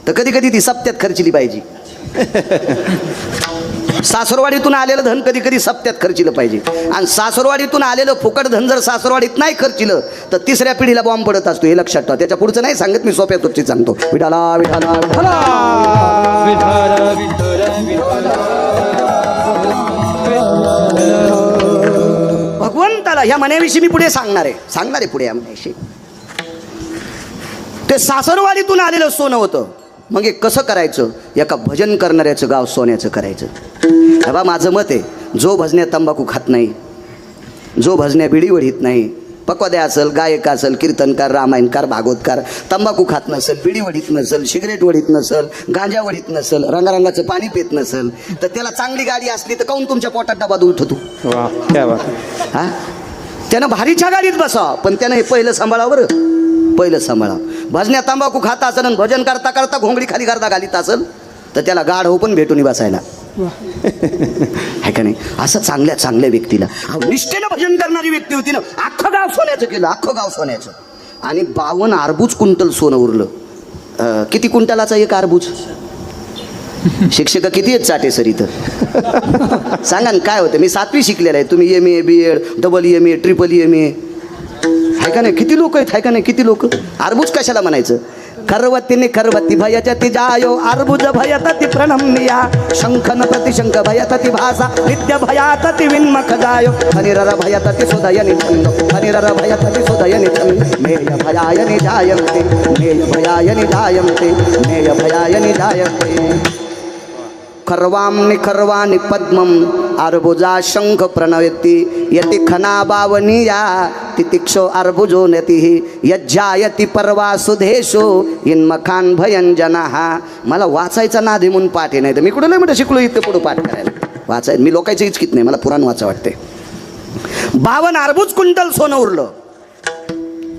तर कधी कधी ती सप्त्यात खर्चली पाहिजे. सासरवाडीतून आलेलं धन कधी कधी सप्त्यात खर्चिलं पाहिजे. आणि सासरवाडीतून आलेलं फुकट धन जर सासरवाडीत नाही खर्चिलं तर तिसऱ्या पिढीला बॉम्ब पडत असतो, हे लक्षात ठेवा. त्याच्या पुढचं नाही सांगत मी, सोप्या तुपची सांगतो. विठाला विठाला भगवंताला ह्या मण्याविषयी मी पुढे सांगणार आहे पुढे या मण्याविषयी. ते सासरवाडीतून आलेलं सोनं होतं. मग हे कसं करायचं? एका भजन करणाऱ्याचं गाव सोन्याचं करायचं. तेव्हा माझं मत आहे, जो भजन्या तंबाखू खात नाही, जो भजन्या बिडी वढीत नाही, पक्वाद्या असेल, गायक असेल, कीर्तनकार, रामायणकार, भागवतकार, तंबाखू खात नसेल, बिडी वढीत नसेल, सिगरेट वढीत नसेल, गांजा वढीत नसेल, रंगारंगाचं पाणी पित नसेल, तर त्याला चांगली गाडी असली तर काहून तुमच्या पोटात डबा उठतो? हा, त्यानं भारीच्या गाडीत बसा, पण त्यानं हे पहिलं सांभाळावं. पहिलं सांभाळा. भजन्या तंबाखू खात असेल आणि भजन करता करता घोंगडी खाली करता घालीत असेल तर त्याला गाढ हो पण भेटून बसायला आहे का नाही? असं चांगल्या चांगल्या व्यक्तीला, निष्ठेनं भजन करणारी व्यक्ती होती ना, अख्खं गाव सोन्याचं केलं, अख्खं गाव सोन्याचं. आणि 52 अर्बूज क्विंटल सोनं उरलं. किती क्विंटलाचा एक अर्बूज? शिक्षक किती आहेत चाटे सर इथं? सांगा ना काय होतं? मी 7वी शिकलेलं आहे, तुम्ही MA BEd AA MA आहे का नाही? किती लोक आहेत, आहे का नाही? किती लोक. अर्बूज कशाला म्हणायचं? खरवतीने खरवती भयजती जायो, अर्बुज भयतती प्रणम्या, शंखन प्रतिशंख भयतती भासा, नित्य भयातती विन्मख जायो, हरिरर भयतती सुदयनि छंद, हरिरर भयतती सुदयनि छंद, मेय भयायनि जायन्ते, मेय भयायनि जायन्ते, मेय भयायनि जायन्ते. खर्वांनि खर्वाणि पद्मम अर्बुजा शंख प्रणवती, यति खना बावनिया तितिक्षो अर्बुजो नतिहि, यज्जायति परवा सुधेशो इन्मखान भयंजनः. मला वाचायचा नाद म्हणून पाठ आहे, नाही तर मी कुठं लय मोठं शिकलो इतकं पुढं पाठ करायला. वाचाय मी लोकांचं इच्छित नाही, मला पुराण वाचा वाटते. 52 अर्बुज क्विंटल सोनं उरलं.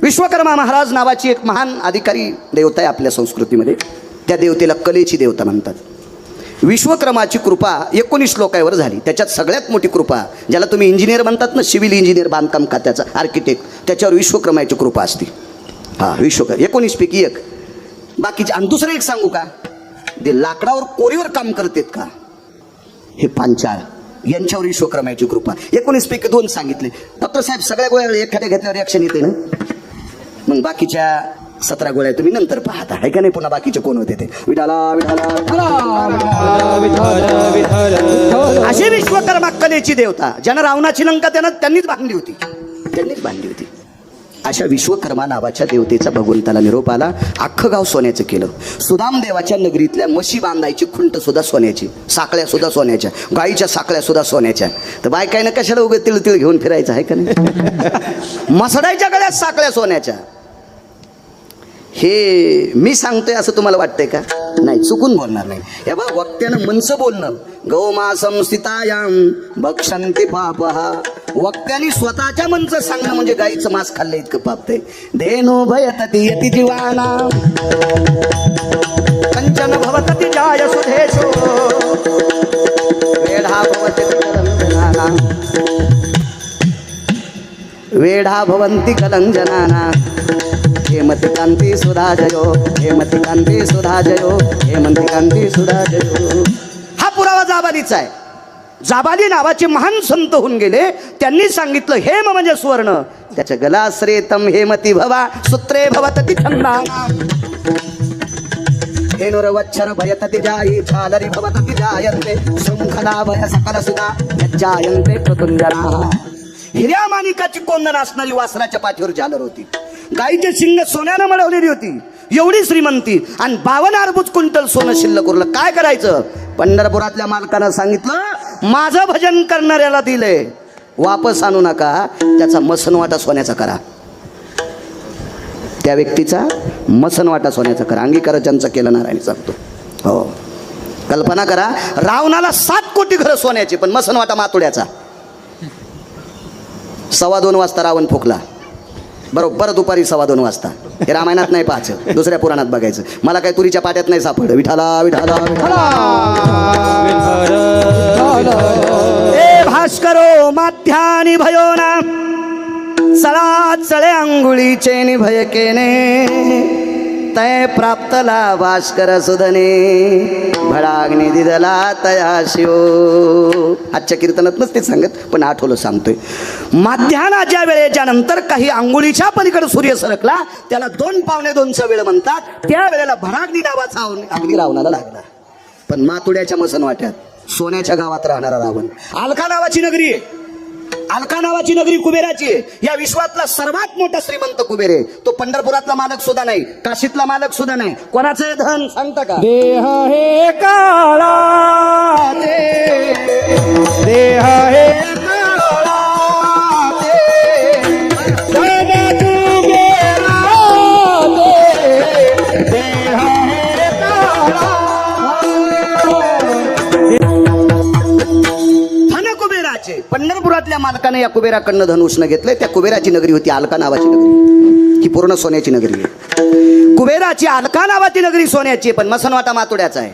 विश्वकर्मा महाराज नावाची एक महान अधिकारी देवता आहे आपल्या संस्कृतीमध्ये. त्या देवतेला कलेची देवता म्हणतात. विश्वकर्माची कृपा 19 लोकांवर झाली. त्याच्यात सगळ्यात मोठी कृपा, ज्याला तुम्ही इंजिनियर म्हणतात ना, सिव्हिल इंजिनियर, बांधकाम खात्याचा आर्किटेक्ट, त्याच्यावर विश्वकर्माची कृपा असते. हा, विश्वकर्मा 19 पैकी एक. बाकीचे. आणि दुसरं एक सांगू का, ते लाकडावर कोरीवर काम करतात का, हे पांचाळ, यांच्यावर विश्वकर्माची कृपा. 19 पैकी 2 सांगितले. डॉक्टर साहेब सगळ्या गोळ्या एखाद्या घेतल्यावर रिॲक्शन येते ना, मग बाकीच्या 17 गोळ्या तुम्ही नंतर पाहता, आहे का नाही? पुन्हा बाकीचे कोण होते ते? विठाला विठाला. अशी विश्वकर्मा कलेची देवता, ज्यानं रावणाची लंका त्यांनीच बांधली होती. अशा विश्वकर्मा नावाच्या देवतेचा भगवंताला निरोप आला. अख्खं गाव सोन्याचं केलं. सुदाम देवाच्या नगरीतल्या म्हशी बांधायची खुंट सुद्धा सोन्याची, साखळ्या सुद्धा सोन्याच्या, गाईच्या साखळ्या सुद्धा सोन्याच्या. तर बायकायनं कशाला उगं तिळ घेऊन फिरायचं, आहे का नाही? मसडायच्या गळ्यात साखळ्या सोन्याच्या. हे मी सांगतोय असं तुम्हाला वाटतंय का? नाही, चुकून बोलणार नाही. हे बघ, वक्त्यानं मनचं बोलणं. गौमासं स्थितायां भक्षन्ति पापहा. वक्त्याने स्वतःच्या मनचं सांगणं म्हणजे गाईचं मांस खाल्लं इतकं पापतंय. धेनो भयतति यति जीवाना, कंचन भवतति जाय सुधेशो, वेढा भवति कलंजनाना, वेढा भवन्ति कलंजनाना, हेमंती कांती सुधा जयो, हेमंती कांती सुधा जयो, हेमंती कांती सुधा जयो. हा पुरावा जाबालीचा आहे. जाबाली नावाचे महान संत होऊन गेले. त्यांनी सांगितलं हेम म्हणजे सुवर्ण, त्याच्या गलाश्रेतम हेमती भवा, सूत्रे भवतति छंदा, हेनुर वच्छर भयतति जायी, झालरी भवतति जायन्ते, शृंखला भय सकल सुधा यज्जायन्ते क्रतुंजनाः. हिऱ्या माणिकाची कोंदण असणारी वासराच्या पाठीवर झालर होती. गाईचे शिंग सोन्यानं मळवलेली होती. एवढी श्रीमंती. आणि 52 अर्बुज क्विंटल सोनं शिल्लक उरलं. काय करायचं? पंढरपुरातल्या मालकानं सांगितलं, माझं भजन करणाऱ्याला दिले, वापस आणू नका, त्याचा मसनवाटा सोन्याचा करा. त्या व्यक्तीचा मसनवाटा सोन्याचा करा. अंगीकार ज्यांचा केला नारायण सांगतो. हो, कल्पना करा, रावणाला 7 कोटी घरं सोन्याची, पण मसनवाटा मातोड्याचा. 2:15 वाजता रावण फुकला. बरोबर दुपारी 2:15 वाजता. हे रामायणात नाही पाहायचं, दुसऱ्या पुराणात बघायचं. मला काही तुरीच्या पाट्यात नाही सापडलं. विठाला विठाला ए भास्करो माध्यानी भयो ना चला चळे अंगुळीचे निभय केने तय प्राप्तला भास्कर सुधने भडाग्नी दिदला तया शिव. आजच्या कीर्तनात नसते सांगत पण आठवलं सांगतोय. माध्यानाच्या वेळेच्या नंतर काही अंगुळीच्या पलीकडे सूर्य सरकला, त्याला 2 पावणे 2चा वेळ म्हणतात. त्या वेळेला भडाग्नी नावाचा अग्नी रावणाला लागला. पण मातुड्याच्या मसनवाट्यात सोन्याच्या गावात राहणारा रावण. अलका नावाची नगरी आहे. अलका नावाची नगरी कुबेराची आहे. या विश्वातला सर्वात मोठा श्रीमंत कुबेर आहे. तो पंढरपुरातला मालक सुद्धा नाही, काशीतला मालक सुद्धा नाही. कोणाचं आहे धन सांगता का? देह हे काळा देह हे काळा पंढरपुरातल्या मालकाने या कुबेराकडनं धन उष्ण घेतलंय. त्या कुबेराची नगरी होती अलका नावाची नगरी. ही पूर्ण सोन्याची नगरी आहे. कुबेराची अलका नावाची नगरी सोन्याची आहे पण मसनवाटा मातोड्याचा आहे.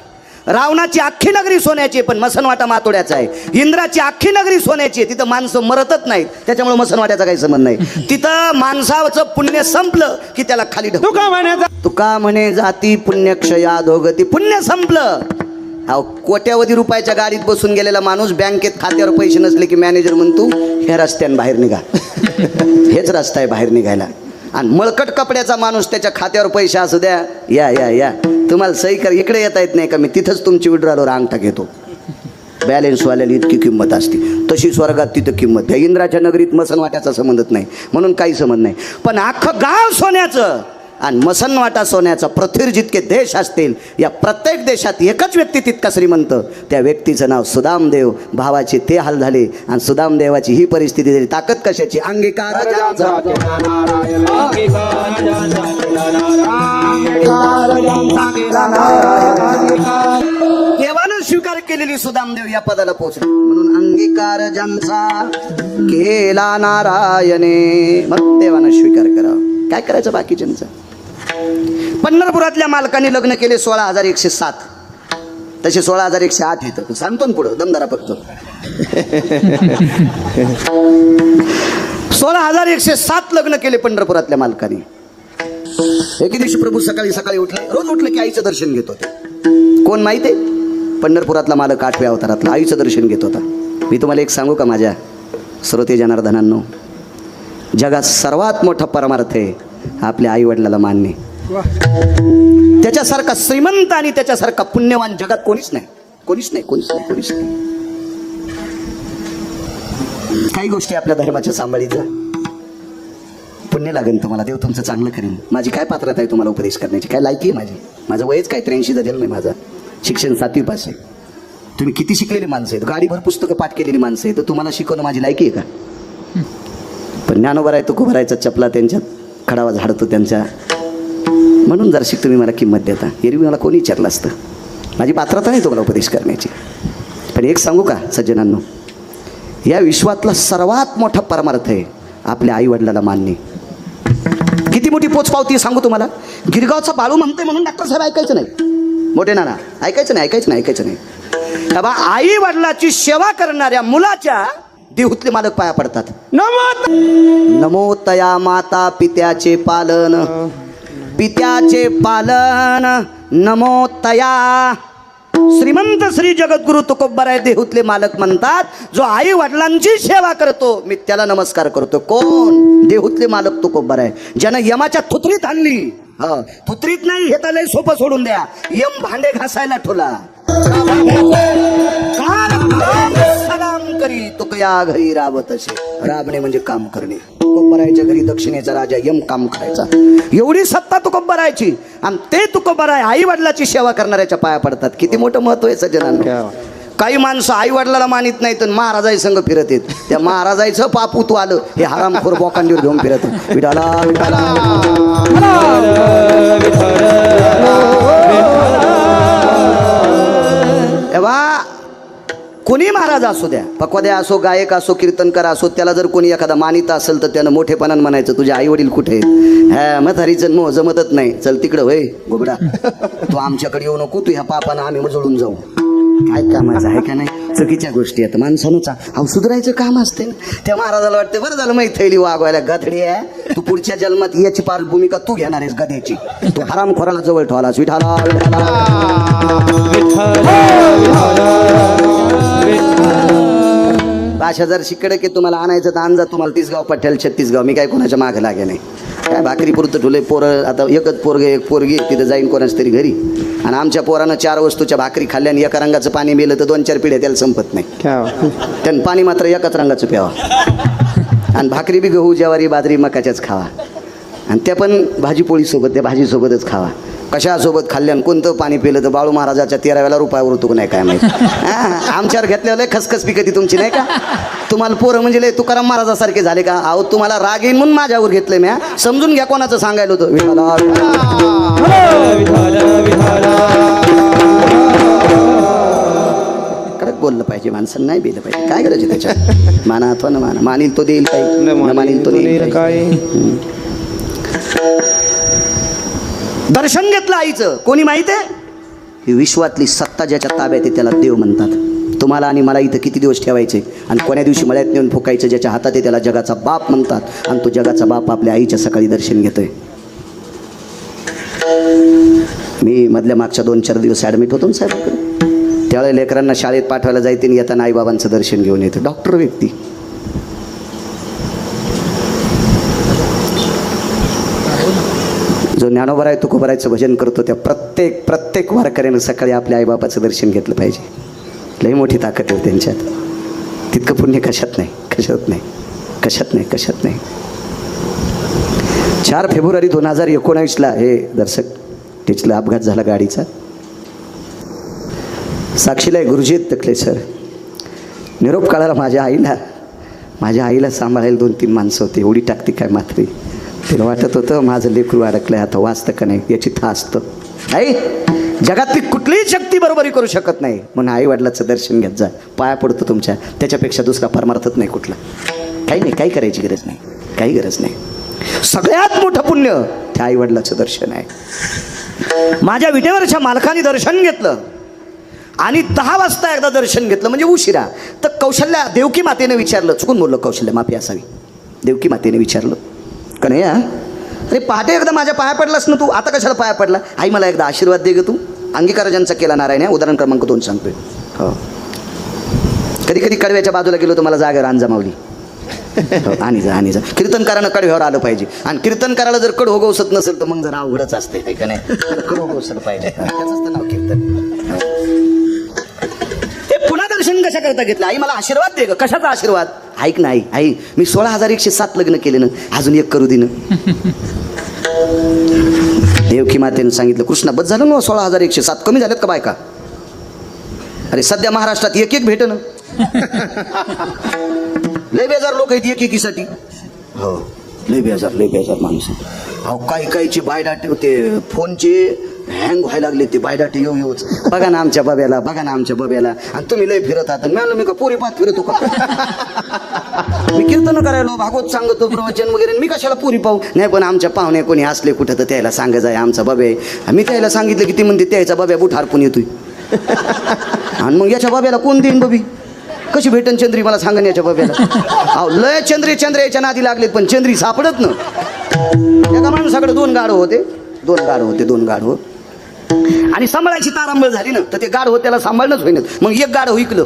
रावणाची अख्खी नगरी सोन्याची आहे पण मसनवाटा मातोड्याचा आहे. इंद्राची अख्खी नगरी सोन्याची आहे, तिथं माणसं मरतच नाहीत, त्याच्यामुळे मसनवाट्याचा काही संबंध नाही. तिथं माणसाचं पुण्य संपलं की त्याला खाली ढकलून तुका म्हणे जाती पुण्यक्षया धोगती. पुण्य संपलं. अहो कोट्यावधी रुपयाच्या गाडीत बसून गेलेला माणूस बँकेत खात्यावर पैसे नसले की मॅनेजर म्हणतो हे रस्त्याने बाहेर निघा. हेच रस्ता आहे बाहेर निघायला. आणि मळकट कपड्याचा माणूस त्याच्या खात्यावर पैसे असू द्या, या या या तुम्हाला सही कर, इकडे येता येत नाही का, मी तिथंच तुमची विड्रॉलवर अंगठा घेतो. बॅलेन्सवाल्याला इतकी किंमत असते, तशी स्वर्गात तिथं किंमत. त्या इंद्राच्या नगरीत मसनवाट्याचा संबंधच नाही म्हणून काही संबंध नाही. पण अख्खं गाव सोन्याचं आणि मसनवाटा सोन्याचा. पृथ्वीवर जितके देश असतील या प्रत्येक देशात एकच व्यक्ती तितका श्रीमंत. त्या व्यक्तीचं नाव सुदामदेव. भावाचे ते हाल झाले आणि सुदामदेवाची ही परिस्थिती झाली. ताकद कशाची? अंगीकार. देवानं स्वीकार केलेली सुदामदेव या पदाला पोहोचले म्हणून अंगीकार ज्यांचा केला नारायणे. मग देवानं स्वीकार करावा. काय करायचं बाकीच्यांचं? पंढरपुरातल्या मालकाने लग्न केले 16,107. तसे 16,108 येतं. सांगतो ना पुढं दमदारा फक्त. 16,107 लग्न केले पंढरपुरातल्या मालकाने. एके दिवशी प्रभू सकाळी सकाळी उठले. रोज उठले की आईचं दर्शन घेत होते. कोण माहिती आहे? पंढरपुरातला मालक 8व्या अवतारातला आईचं दर्शन घेत होता. मी तुम्हाला एक सांगू का माझ्या श्रोते जनार्दनांनो? जगात सर्वात मोठा परमार्थ आहे आपल्या आई वडिलाला मानणे. त्याच्यासारखा श्रीमंत आणि त्याच्यासारखा पुण्यवान जगात कोणीच नाही, कोणीच नाही, कोणीच नाही, कोणीच नाही. काही गोष्टी आपल्या धर्माच्या सांभाळीचा. पुण्य लागेल तुम्हाला, देव तुमचं चांगलं करेल. माझी काय पात्रता आहे तुम्हाला उपदेश करण्याची? काय लायकी आहे माझी? माझं वयच काय 83चा जन्म आहे माझा. शिक्षण 7वी पास आहे. तुम्ही किती शिकलेली माणसं आहेत, गाडीभर पुस्तकं पाठ केलेली माणसं आहेत, तर तुम्हाला शिकवणं माझी लायकी आहे का? पण ज्ञानोबा आहे तो कुभरायचा चपला त्यांच्यात खडावा झाडतो त्यांच्या. म्हणून जर शिक तुम्ही मला किंमत देता. एरवी मला कोणी विचारलं असतं. माझी पात्रता नाही तुम्हाला उपदेश करण्याची. पण एक सांगू का सज्जनांनो, या विश्वातला सर्वात मोठा परमार्थ आहे आपल्या आई वडिलाला मानणे. किती मोठी पोचपावती सांगू तुम्हाला. गिरगावचा बाळू म्हणते म्हणून डॉक्टर साहेब ऐकायचं नाही. मोठे नाना ऐकायचं नाही, ऐकायचं नाही, ऐकायचं नाही. बाबा आई वडिलाची सेवा करणाऱ्या मुलाच्या देहूतले मालक पाया पडतात. नमो तया माता पित्याचे पालन, पित्याचे पालन नमो तया. श्रीमंत श्री जगद्गुरु तुकोबाराय देहूतले मालक म्हणतात, जो आई वडिलांची सेवा करतो मी त्याला नमस्कार करतो. कोण? देहूतले मालक तुकोबाराय. ज्यानं यमाच्या थुत्रीत आणली. थुत्रीत नाही, हे तर लय सोपं सोडून द्या. यम भांडे घासायला ठोला सलाम करी तुकया घरी राबत असे. राबणे म्हणजे काम करणे. तुकोबारायच्या घरी दक्षिणेचा राजा यम काम करायचा. एवढी सत्ता तुकोबारायची. आणि ते तुकोबाराय आई वडिलाची सेवा करणाऱ्याच्या पाया पडतात. किती मोठं महत्व आहे सज्जनांना. काही माणसं आई वडिलाला मानित नाही तर महाराजाई संघ फिरत येत. त्या महाराजाईचं पापूत आलं हे हरामखोर बोकांडीवर घेऊन फिरत. विठाला विठाला कोणी महाराज असू द्या, पकवाद्या असो, गायक असो, कीर्तनकार असो, त्याला जर कोणी एखादा मानिता असेल तर त्यानं मोठेपणानं म्हणायचं तुझे आई वडील कुठे आहेत? हा म्हातारीचं मोह जमतच नाही, चल तिकडं होय गोबडा, तू आमच्याकडे येऊ नको, तू ह्या पापानं आम्ही जळून जाऊ. काय कामाचं आहे का नाही? चुकीच्या गोष्टी आहेत माणसानुचा. अहो सुधारायचं काम असते ना. त्या महाराजाला वाटतं बरं झालं माहिती थैली वागवायला, गधडी आहे तू, पुढच्या जन्मात याची पार भूमिका तू घेणार आहेस गध्याची. तू हरामखोराला जवळ ठेवलास. विठाला अशा जर शिकडे तुम्हाला आणायचं तर आणजा, तुम्हाला 30 गाव पठ्याल 36 गाव, मी काय कोणाच्या मागे लागे नाही. काय भाकरी पुरतं ठुले पोरं, आता एकच पोरगे एक पोरगी तिथं जाईन कोणाच तरी घरी, आणि आमच्या पोरानं 4 वस्तूच्या भाकरी खाल्ल्याने एका रंगाचं पाणी मिळलं तर 2-4 पिढ्या त्याला संपत नाही. त्यानं पाणी मात्र एकाच रंगाचं प्यावा, आणि भाकरी बी गहू ज्वारी बाजरी मकाच्याच खावा, आणि त्या पण भाजीपोळीसोबत, त्या भाजीसोबतच खावा. कशासोबत खाल्ल्यानं कोणतं पाणी पिलं तर बाळू महाराजाच्या 13व्या रुपयावर होतो नाही काय माहिती. आमच्यावर घेतल्यावर खसखस पिकती तुमची नाही का? तुम्हाला पोरं म्हणजे लय तुकाराम महाराजासारखे झाले का? अहो तुम्हाला राग येईन म्हणून माझ्यावर घेतलंय म्या, समजून घ्या कोणाचं सांगायला होतं. कडक बोललं पाहिजे माणसानं, नाही बिलं पाहिजे. काय करायचं त्याच्यात? माना अथवा न माना, मानील तो देईल काही, न मानील तो देईल काय. दर्शन घेतलं आईचं, कोणी माहिती आहे? ही विश्वातली सत्ता ज्याच्या ताब्यात आहे त्याला देव म्हणतात. तुम्हाला आणि मला इथं किती दिवस ठेवायचे आणि कोण्या दिवशी मळ्यात नेऊन फुकायचं ज्याच्या हातात आहे त्याला जगाचा बाप म्हणतात. आणि तो जगाचा बाप आपल्या आईच्या सकाळी दर्शन घेतोय. मी मधल्या मागच्या 2-4 दिवस ॲडमिट होतो ना साहेबांकडे, त्यावेळेला लेकरांना शाळेत पाठवायला जायचे आणि येताना आईबाबांचं दर्शन घेऊन येतं. डॉक्टर व्यक्ती, जो ज्ञानोबा आहे तुकोबारायचं भजन करतो, त्या प्रत्येक वारकऱ्यानं सकाळी आपल्या आईबापाचं दर्शन घेतलं पाहिजे. लई मोठी ताकद आहे त्यांच्यात. तितकं पुण्य कशात नाही. 4 फेब्रुवारी 2019ला हे दर्शक टिचलं, अपघात झाला गाडीचा. साक्षीला गुरुजीत तकले सर. निरोप काढायला माझ्या आईला सांभाळायला 2-3 माणसं होते. एवढी टाकती काय मात्री. तिला वाटत होतं माझं लेकरू अडकलंय, आता वाचतं का नाही याची था असतं. आई जगातली कुठलीही शक्ती बरोबरी करू शकत नाही, म्हणून आई वडिलाचं दर्शन घेत जा. पाया पडतो तुमच्या, त्याच्यापेक्षा दुसरा परमार्थच नाही कुठला. काही नाही, काही करायची गरज नाही, काही गरज नाही. सगळ्यात मोठं पुण्य त्या आई वडिलाचं दर्शन आहे. माझ्या विटेवरच्या मालकाने दर्शन घेतलं आणि 10 वाजता एकदा दर्शन घेतलं, म्हणजे उशिरा. तर कौशल्या देवकी मातेने विचारलं, चुकून बोललो कौशल्या, माफी असावी. देवकी मातेने विचारलं का नाही, अरे पहाटे एकदा माझ्या पाया पडलास ना तू, आता कशाला पाया पडला? आई मला एकदा आशीर्वाद दे ग तू. अंगीकार ज्यांचा केला नारायण आहे, उदाहरण क्रमांक 2 सांगतोय. हो, कधी कधी कडव्याच्या बाजूला गेलो तर मला जागेवर अंजमावली. हो, आणि जा कीर्तनकारानं कडव्यावर आलं पाहिजे, आणि कीर्तनकाराला जर कड होगवसत नसेल तर मग जरा अवघडच असते का नाही. कड होगवसत पाहिजे, त्याचं नाव कीर्तन. पुन्हा दर्शन कशा करता घेतलं? आई मला आशीर्वाद दे ग. कशाचा आशीर्वाद? ऐक ना आई, मी 16,107 लग्न केले ना, अजून एक करू दे ना. देवकी मातेनं सांगितलं, कृष्णा बस झालं ना 16,107, कमी झालेत का बायका? अरे सध्या महाराष्ट्रात एक भेट ना. लय बेजार लोक आहेत एकेकीसाठी. हो, लय बेजार माणसं. अहो काहीची बायडाटे होते, फोनचे हँग व्हायला लागले ते बायडाटे येऊच. बघा ना आमच्या बब्याला, आणि तुम्ही लय फिरत आहात. मी का पोरी पाहत फिरतो का? मी कीर्तन करायलो, भागवत सांगतो, प्रवचन वगैरे, मी कशाला पुरी पाहू? नाही, पण आमच्या पाहुणे कोणी असले कुठं तर त्याला सांगायचं आहे आमचा बबे. मी त्याला सांगितलं की ती म्हणते त्याचा बब्या बुट हारपून येतोय. आणि मग याच्या बब्याला कोण देईन बबी? कशी भेटन चंद्री मला सांगन याच्या बब्याला? अहो लय चंद्री याच्या नादी लागलेत, पण चंद्री सापडत ना. एका माणसाकडे 2 गाढव होते. आणि सांभाळायची तारांबळ झाली ना, तर ते गाढव त्याला सांभाळणंच होईन. मग एक गाढव विकलं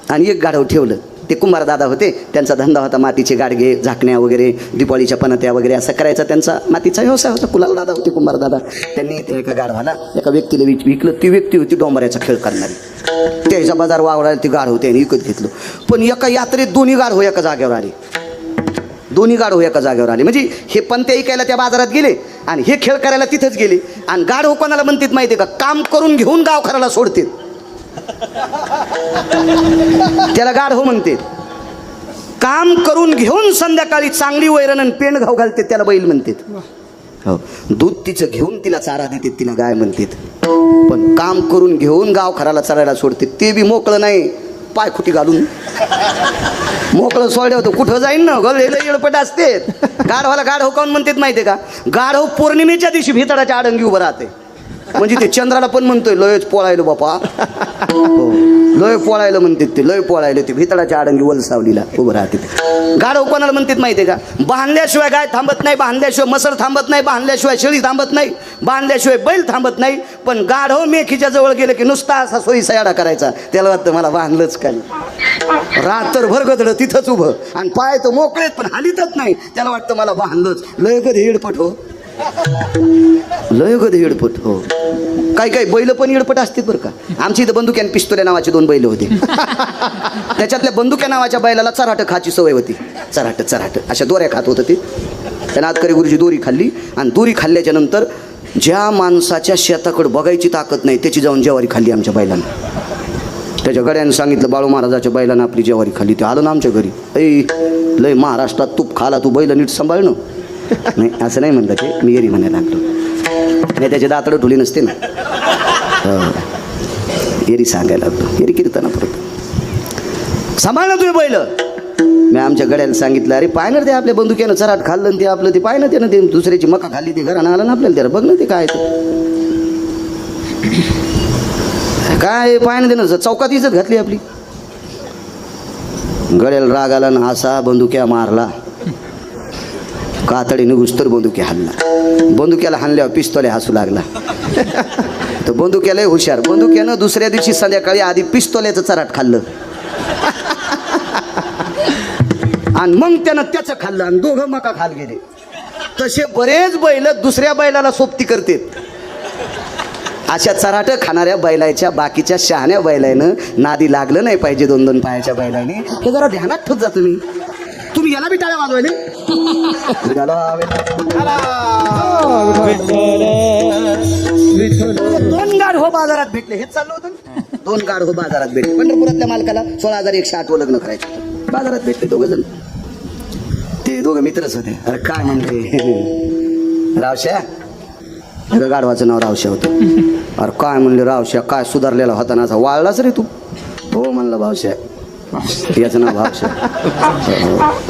आणि एक गाढव ठेवलं. ते कुंभार दादा होते, त्यांचा धंदा होता मातीचे गाडगे, झाकण्या वगैरे, दिपाळीच्या पणत्या वगैरे असं करायचा त्यांचा मातीचा व्यवसाय होता. कुलाल दादा होते, कुंभार दादा. त्यांनी ते एका गाढवाला एका व्यक्तीला विकलं. ती व्यक्ती होती डोंबऱ्याचा खेळ करणारी. त्याचा बाजार वावरायला ती गाढव त्याने विकत घेतलं. पण एका यात्रेत 2 गाढव एका जागेवर आले. म्हणजे हे पंत्या ऐकायला त्या बाजारात गेले आणि हे खेळ करायला तिथंच गेले. आणि गाढव कोणाला म्हणतात माहिती आहे का? काम करून घेऊन गाव खराला सोडते, त्याला गाढव म्हणते. काम करून घेऊन संध्याकाळी चांगली वैरण आणि पेंड घाव घालते, त्याला बैल म्हणतात. हो, दूध तिचं घेऊन तिला चारा देते, तिला गाय म्हणतात. पण काम करून घेऊन गाव खराला चरायला सोडते, ते बी मोकळं नाही. पाय खुटी घालून मोकळं सोडलं होतं कुठं जाईन ना गलेलं येळपट असते. गाढवाला गाढव काऊन म्हणतात माहितीये का? गाढव पौर्णिमेच्या दिवशी भितडाच्या आडंगी उभं राहते. म्हणजे ते चंद्राला पण म्हणतोय लयच पोळायलो बापा. हो, लय पोळायला म्हणतात ते, लय पोळायला ते भितडाच्या आडंगी वलसावलीला उभं राहते. गाढव कोणाला म्हणतात माहितीये का? बांधल्याशिवाय गाय थांबत नाही, बांधल्याशिवाय मसर थांबत नाही, बांधल्याशिवाय शेळी थांबत नाही, बांधल्याशिवाय बैल थांबत नाही. पण गाढव मेखीच्या जवळ गेलं की नुसता असा सोयी सयाडा करायचा. त्याला वाटतं मला बांधलंच काय. रात्रभर गदळ तिथंच उभं आणि पाय तर मोकळेत पण हालीतच नाही. त्याला वाटतं मला बांधलंच. लय कधी हेडपट हो, लय कधी हेडपट हो. काही काही बैल पण हेडपट असतील बरं का. आमच्या इथं बंदुक्या आणि पिस्तोल्या नावाचे 2 बैल होते. त्याच्यातल्या बंदुक्या नावाच्या बैलाला चराट खाची सवय होती. चराट अशा दोऱ्या खात होतं ते. त्यानं आतकरी गुरुजी दोरी खाल्ली आणि दोरी खाल्ल्याच्या नंतर ज्या माणसाच्या शेताकडे बघायची ताकद नाही त्याची जाऊन ज्वारी खाल्ली आमच्या बैलानं. त्याच्या गड्यानं सांगितलं बाळू महाराजाच्या बैलानं आपली ज्वारी खाल्ली. ते आलं ना आमच्या घरी. ऐ लय महाराष्ट्रात तूप खाला तू, बैल नीट सांभाळ ना. नाही असं नाही म्हणलं ते, मी एरी म्हणायला लागलो. नाही त्याचे दातडं ठुली नसते ना. एरी सांगायला लागलो. एरी कीर्तना परत सांभाळ ना तुम्ही बैल. मी आमच्या गड्याला सांगितलं अरे पाय ना ते आपल्या बंदुक्यानं चराट खाल्लं ते आपलं ते पाय ना ते ना ते दुसऱ्याची मका खाल्ली ते घरानं आलं ना आपल्याला त्याला बघ ना ते काय काय पाय ना ते ना चौकात इज्जत घातली आपली. गड्याला राग आला ना असा बंदुक्या मारला. कातडीने घुसतर बंदुक्या हाणला. बंदुक्याला हाणल्यावर पिस्तोल्या हसू लागला. तर बंदुक्यालाही हुशार. बंदुक्यानं दुसऱ्या दिवशी संध्याकाळी आधी पिस्तोल्याचं चराट खाल्लं आणि मग त्यानं त्याचं खाल्लं आणि दोघं मका खाल गेले. तसे बरेच बैल दुसऱ्या बैलाला सोबती करतात. अशा चराट खाणाऱ्या बैलाच्या बाकीच्या शहाण्या बैलानं नादी लागलं नाही पाहिजे 2-2 पायाच्या बैलाने. हे जरा ध्यानात ठेवत जा तुम्ही. तुम्ही याला बी टाळ्या वाजवायले. 2 गाढव बाजारात भेटले. हेच चाललं होतं ना. 2 गाढव बाजारात भेटले. पंढरपुरातल्या मालकाला 16,108 लग्न करायचं. बाजारात भेटले 2 जण. ते 2 मित्रच होते. अरे काय म्हणले रावश्या. गाढवाचं नाव रावश्या होतं. अरे काय म्हणले रावश्या काय सुधारलेला होता ना, असा वाळलाच रे तू. हो म्हणलं भावश्या. याचं नाव भावश्या.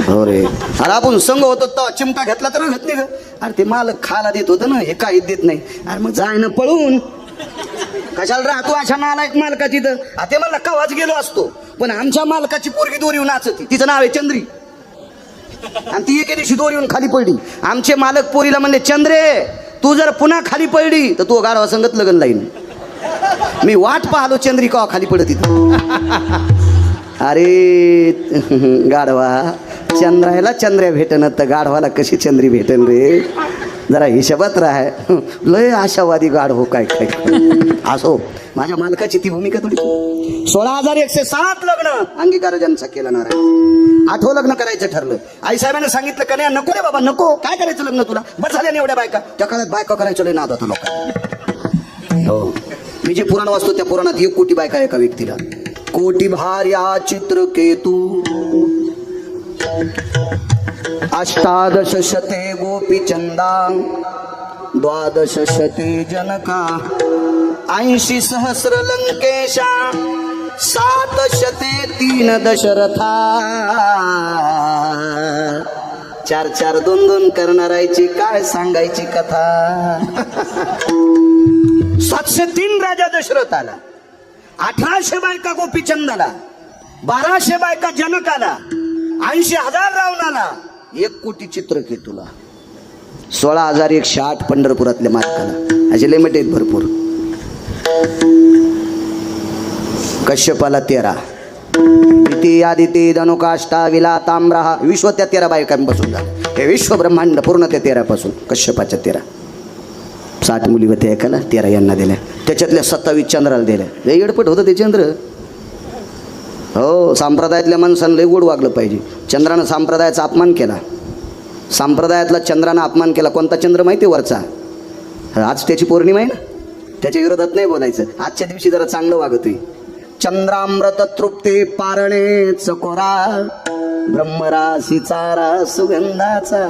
हो रे. अरे आपण संघ होतो तर चिमटा घेतला तर घेत नाही ग. अरे ते मालक खायला देत होतं ना, हे काहीच देत नाही. अरे मग जाय ना पळून. कशाला राहतो अशा नालायक मालकाची. तर ते मला कवाच गेलो असतो पण आमच्या मालकाची पोरगी दोरीवर नाचती. तिचं नाव आहे चंद्री आणि ती एके दिवशी दोरीवरून खाली पडली. आमचे मालक पोरीला म्हणले चंद्रे तू जर पुन्हा खाली पडली तर तू गाढवा संगत लग्न लाईन. मी वाट पाहलो चंद्री कवा खाली पडत. अरे गाढवा चंद्रायला चंद्र्या भेटन तर गाढवाला कशी चंद्री भेटन रे. जरा हिशोबात राह. लय आशावादी गाढव काय काय असो. माझ्या मालकाची ती भूमिका थोडी. 16,107 लग्न अंगीकार ज्यांचा केला ना. 8वं लग्न करायचं ठरलं. आईसाहेबांनी सांगितलं का नाही नको रे बाबा नको. काय करायचं लग्न तुला बस झाल्या एवढ्या बायका. त्या काळात बायका करायचं लय नाद होता लोक. हो मी जे पुराण वाचतो त्या पुराणात 1 कोटी बायका एका व्यक्तीला. कोटी भार्या चित्रकेतू 18 शते गोपीचंदा 12 शते जनका 80 सहस्र लंकेशा 7 शते 3 दशरथा 4 2 करणारायची काय सांगायची कथा. 703 राजा दशरथाला 1800 बायका गोपीचंदाला 1200 बायका जनकाला 80,000 रावणाला 1 कोटी चित्रकेतूला 16,108 पंढरपुरातल्या मालकाला. असे लिमिट आहेत भरपूर. कश्यपाला 13 इति आदिती धनुकाष्टा विला ताम्रहा विश्व त्या 13 बायकांपासून झालं. हे विश्व ब्रह्मांड पूर्ण त्या 13 पासून. कश्यपाच्या 13 60 मुली होत्या एकाला 13 यांना दिल्या. त्याच्यातल्या 27 चंद्राला दिल्या. लय येडपट होतं ते चंद्र. हो संप्रदायातल्या माणसानं लय गोड वागलं पाहिजे. चंद्रानं संप्रदायाचा अपमान केला. संप्रदायातला चंद्रानं अपमान केला. कोणता चंद्र माहिती वरचा. आज त्याची पौर्णिमा आहे ना. त्याच्या विरोधात नाही बोलायचं. आजच्या दिवशी जरा चांगलं वागतोय. चंद्रामृत तृप्ती पारणे चकोरा ब्रह्मराशीचा सुगंधाचा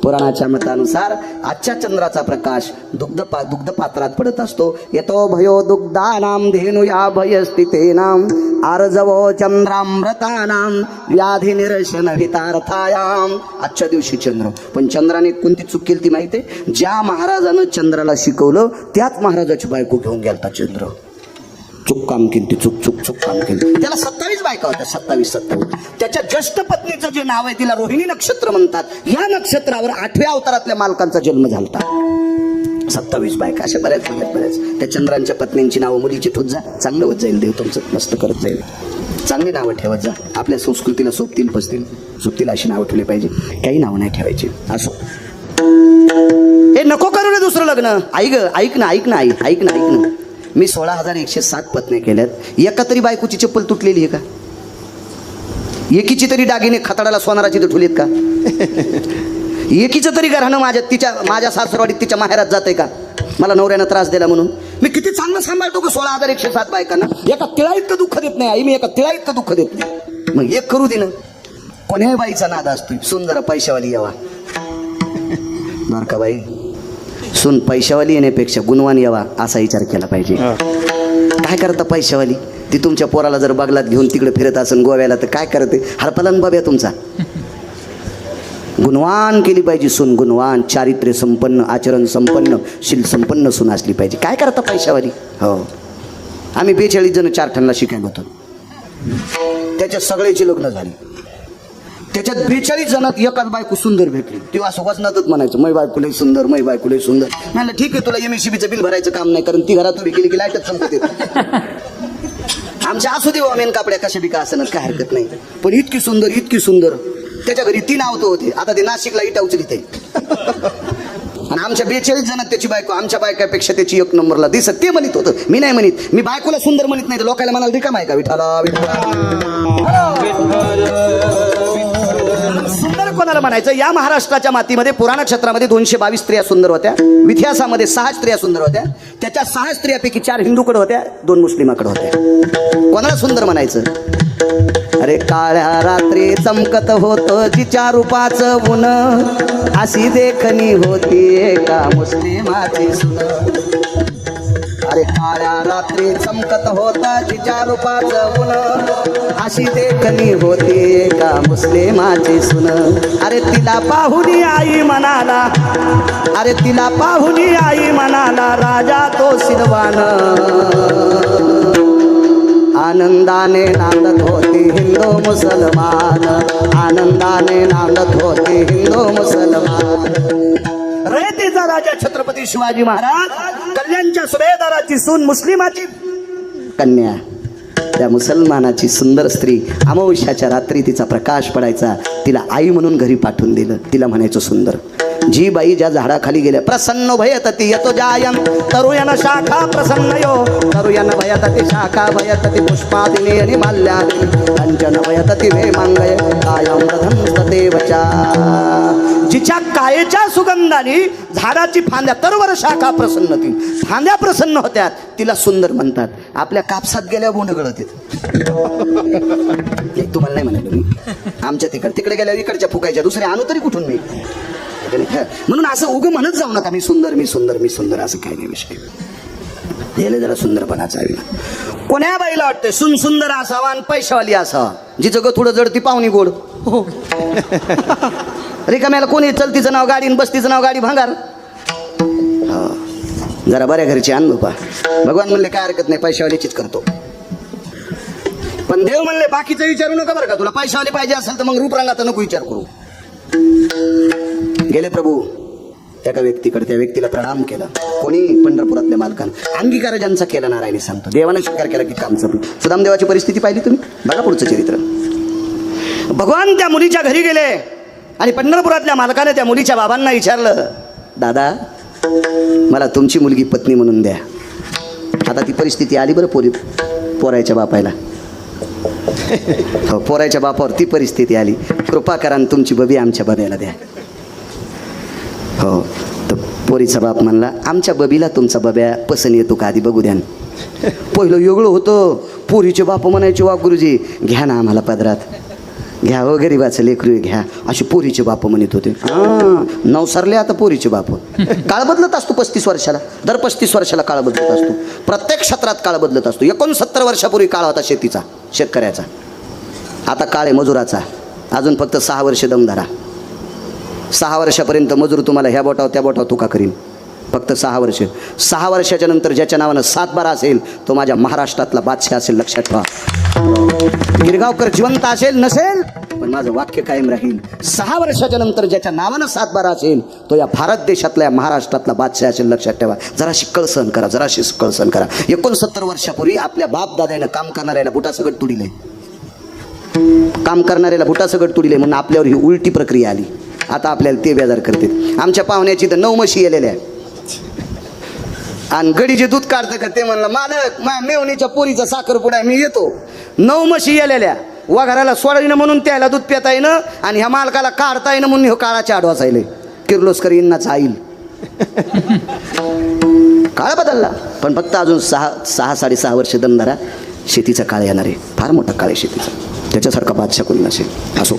पुराणाच्या मतानुसार आजच्या चंद्राचा प्रकाश दुग्ध पात्रात पडत असतो. येतो भयो दुग्धानाम धेनुया भयस्थितेनाम आरजवो चंद्रामृतानाम व्याधी निरशन हितार्थायाम. आजच्या दिवशी चंद्र, पण चंद्राने कोणती चूक केली ती माहिती आहे? ज्या महाराजानं चंद्राला शिकवलं त्याच महाराजाची बायको घेऊन गेलता चंद्र. चूक काम केली ती, चूक काम केली. त्याला 27 बायका होत्या, 27. त्याच्या ज्येष्ठ पत्नीचं जे नाव आहे तिला रोहिणी नक्षत्र म्हणतात. या नक्षत्रावर 8व्या अवतारातल्या मालकांचा जन्म झालता. 27 बायका, अशा बऱ्याच. त्या चंद्रांच्या पत्नींची नावं मुलीची ठेवत जा, चांगलं होत जाईल, देव तुमचं मस्त करत जाईल. चांगली नावं ठेवत जा, आपल्या संस्कृतीला सोबतील पसतील सोबतील अशी नावं ठेवली पाहिजे, काही नावं नाही ठेवायची. असो, हे नको करू रे दुसरं लग्न. ऐक ना. मी 16,107 पत्नी केल्यात. एका तरी बायकोची चप्पल तुटलेली आहे का? एकीची तरी दागिने खताडाला सोनाराची तर ठुलीत का? एकीचं तरी घराणं माझ्या सासरवाडीत तिच्या माहेरात जाते का? मला नवऱ्यानं त्रास दिला म्हणून मी किती चांगलं सांभाळतो का 16,107 बायकांना? एका तिळा इतकं दुःख देत नाही आई, मी एका तिळा इतकं दुःख देत नाही. मग एक करू दे ना. कोण्याही बाईचा नाद असतो सुंदर पैशावाली यावा. बरं का बाई, सून पैशावाली येण्यापेक्षा गुणवान यावा असा विचार केला पाहिजे. काय करता पैशावाली? ती तुमच्या पोराला जर बगलात घेऊन तिकडे फिरत असेल गोव्याला तर काय करते? हरपलन बाब्या तुमचा. गुणवान केली पाहिजे सून, गुणवान, चारित्र्य संपन्न, आचरण संपन्न, शील संपन्न सून असली पाहिजे. काय करता पैशावाली? हो, आम्ही 42 जण 4 ठणला शिकायला होतो. त्याच्यात सगळ्याची लग्न झाली. त्याच्यात 42 जणात एकाच बायको सुंदर भेटली. ती असं वचनातच म्हणायचं, मै बायको लय सुंदर, मै बायको लय सुंदर. म्हणलं ठीक आहे, तुला MSCBचं बिल भरायचं काम नाही, कारण ती घरात उभी केली की लाईटच चमकत येते. आमच्या असू दे मेन कापड्या कशा बिका असं काय हरकत नाही, पण इतकी सुंदर. त्याच्या घरी 3 आवतो होते, आता ते नाशिकला इटा उचलीत आहे. आणि आमच्या 42 जणात त्याची बायको आमच्या बायकापेक्षा त्याची 1 नंबरला दिसत. ते म्हणत होतं, मी नाही म्हणत. मी बायकोला सुंदर म्हणत नाही तर लोकांना म्हणाल रिकाम आहे का? विठाला सुंदर कोणाला म्हणायचं? या महाराष्ट्राच्या मातीमध्ये पुराण क्षेत्रामध्ये 222 स्त्रिया सुंदर होत्या. इतिहासामध्ये 6 स्त्रिया सुंदर होत्या. त्याच्या 6 स्त्रियापैकी 4 हिंदूकडे होत्या, 2 मुस्लिमाकडे होत्या. कोणाला सुंदर म्हणायचं? अरे काळ्या रात्री चमकत होत जिच्या रूपाचं ऊन, अशी देखणी होती एका मुस्लिमाची सुन. अरे काळ्या रात्री चमकत होता जिच्या रूपाचं ऊन, अशी देखणी होती एका मुस्लिमाची सुन. अरे तिला पाहुनी आई म्हणाला, राजा तो सिलवान. आनंदाने नांदत होती हिंदू मुसलमान, आनंदाने नांदत होती हिंदू मुसलमान. रयतेचा राजा छत्रपती शिवाजी महाराज, कल्याणच्या सुभेदाराची सून मुस्लिमाची कन्या, त्या मुसलमानाची सुंदर स्त्री. अमावस्याच्या रात्री तिचा प्रकाश पडायचा, तिला आई म्हणून घरी पाठवून दिलं. तिला म्हणायचं सुंदर. जी बाई ज्या झाडाखाली गेल्या, प्रसन्न भयतती यतो जायम तरुयन शाखा प्रसन्नयो, तरुयन भयतती शाखा भयतती पुष्पादिनी आणि माल्यादिनी, कंचन भयतती वेमांगय कायम रथंस्तते वचा. जिच्या कायेच्या सुगंधाने झाडाची फांद्या, तरवर शाखा प्रसन्न, ती फांद्या प्रसन्न होत्यात, तिला सुंदर म्हणतात. आपल्या कापसात गेल्या बोंड गळत तुम्हाला नाही म्हणाले मी. आमच्या तिकडे गेल्या इकडच्या फुकायच्या, दुसरे आणू तरी कुठून मी? म्हणून असं उगं म्हणत जाऊ नका मी सुंदर असं काही नाही विषय. गेले जरा सुंदरपणाचा. कोण्या बाईला वाटतं सून सुंदर असावा आणि पैशावाली असावा? जिचं ग थोडं जड ती पाहुणी गोड. रिकाम्याला कोणी चलतीचं नाव गाडी आणि बस्तीचं नाव गाडी भांगार. जरा बऱ्या घरची आण बाबा. भगवान म्हणले काय हरकत नाही, पैशावालीचीच करतो. पण देव म्हणले बाकीचं विचारू नका बरं का. तुला पैशावाली पाहिजे असेल तर मग रूपरंगाचा नको विचार करू. गेले प्रभू एका व्यक्तीकडे, त्या व्यक्तीला प्रणाम केला. कोणी? पंढरपुरातल्या मालकानं. अंगीकार ज्यांचा केला नारायणी सांगतो, देवाने स्वीकार केला की काम संपलं. सुदामदेवाची परिस्थिती पाहिली तुम्ही? बघा पुढचं चरित्र. भगवान त्या मुलीच्या घरी गेले आणि पंढरपुरातल्या मालकाने त्या मुलीच्या बाबांना विचारलं, दादा मला तुमची मुलगी पत्नी म्हणून द्या. आता ती परिस्थिती आली बरं पोरायच्या बापायला. हो, पोरायच्या बापावर ती परिस्थिती आली. कृपा करा तुमची बबी आमच्या बब्याला द्या. हो, तर पोरीचा बाप म्हणला, आमच्या बबीला तुमचा बब्या पसंत येतो का आधी बघू द्या. पहिलं वेगळं होतं. पोरीचे बाप म्हणायचे, वा गुरुजी घ्या ना आम्हाला पदरात. घ्या हो गरीबाचं लेकरू घ्या, अशी पोरीचे बाप म्हणत होते. नवसारले आता पोरीचे बाप. काळ बदलत असतो 35 वर्षाला, दर 35 वर्षाला काळ बदलत असतो. प्रत्येक क्षेत्रात काळ बदलत असतो. 69 वर्षापूर्वी काळ होता शेतीचा, शेतकऱ्याचा. आता काळ आहे मजुराचा. अजून फक्त 6 वर्ष दम धरा. 6 वर्षापर्यंत मजूर तुम्हाला ह्या बोटावर त्या बोटावर तुका करीन. फक्त 6 वर्ष. 6 वर्षाच्या नंतर ज्याच्या नावानं 7-12 असेल तो माझ्या महाराष्ट्रातला बादशाह असेल, लक्षात ठेवा. गिरगावकर जिवंत असेल नसेल पण माझं वाक्य कायम राहील. 6 वर्षाच्या नंतर ज्याच्या नावानं 7-12 असेल तो या भारत देशातल्या महाराष्ट्रातला बादशाह असेल, लक्षात ठेवा. जराशी कळसण करा, जराशी कळसण करा. 69 वर्षापूर्वी आपल्या बाप दादानं काम करणाऱ्याला बुटासकट तुडिले, काम करणाऱ्याला बुटासकट तुडिले म्हणून आपल्यावर ही उलटी प्रक्रिया आली. आता आपल्याला ते बेजार करते. आमच्या पाहुण्याची तर 9 म्हशी येलेल्या आहे आणि गडीचे दूध काढतं का ते म्हणलं मालक माझ्या मेवणीच्या पोरीचा साखरपुडा मी येतो. 9 म्हशी येलेल्या वाघराला सोडायनं म्हणून त्याला दूध पिता येणं आणि ह्या मालकाला काढता येणं म्हणून हे काळाच्या आडवासायले. किर्लोस्कर इंनाचा आईल. काळ बदलला पण फक्त अजून 6-6.5 वर्ष दमदारा. शेतीचा काळ येणार आहे, फार मोठा काळ आहे शेतीचा. त्याच्यासारखा बादशाह कोणी नसेल. असो,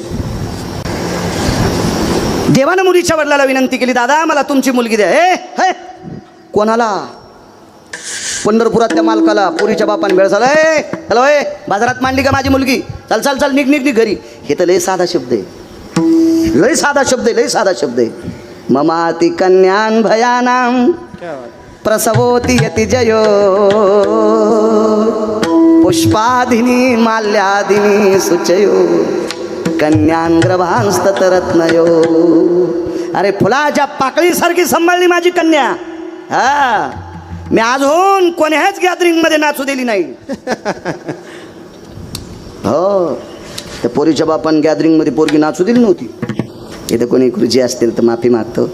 देवानं मुलीच्या वडिलाला विनंती केली, दादा मला तुमची मुलगी द्या. हे कोणाला? पंढरपुरातल्या मालकाला. पोरीच्या बापाने वेळ झाला. हॅलो बाजारात मांडली का माझी मुलगी? चल चल चल निघ निघ निघ घरी. हे तर लय साधा शब्द आहे, लय साधा शब्द आहे, लय साधा शब्द आहे. ममाति कन्यान भयानाम प्रसवोति यति जयो पुष्पाधिनी माल्यादिनी सुचयो कन्यान ग्रभांस्तरत्नयो. अरे फुलाच्या पाकळीसारखी सांभाळली माझी कन्या. हा मी अजून कोण्याच गॅदरिंगमध्ये नाचू दिली नाही. हो त्या पोरीच्या बापान गॅदरिंगमध्ये पोरगी नाचू दिली नव्हती. इथं कोणी गुरुजी असतील तर माफी मागतो.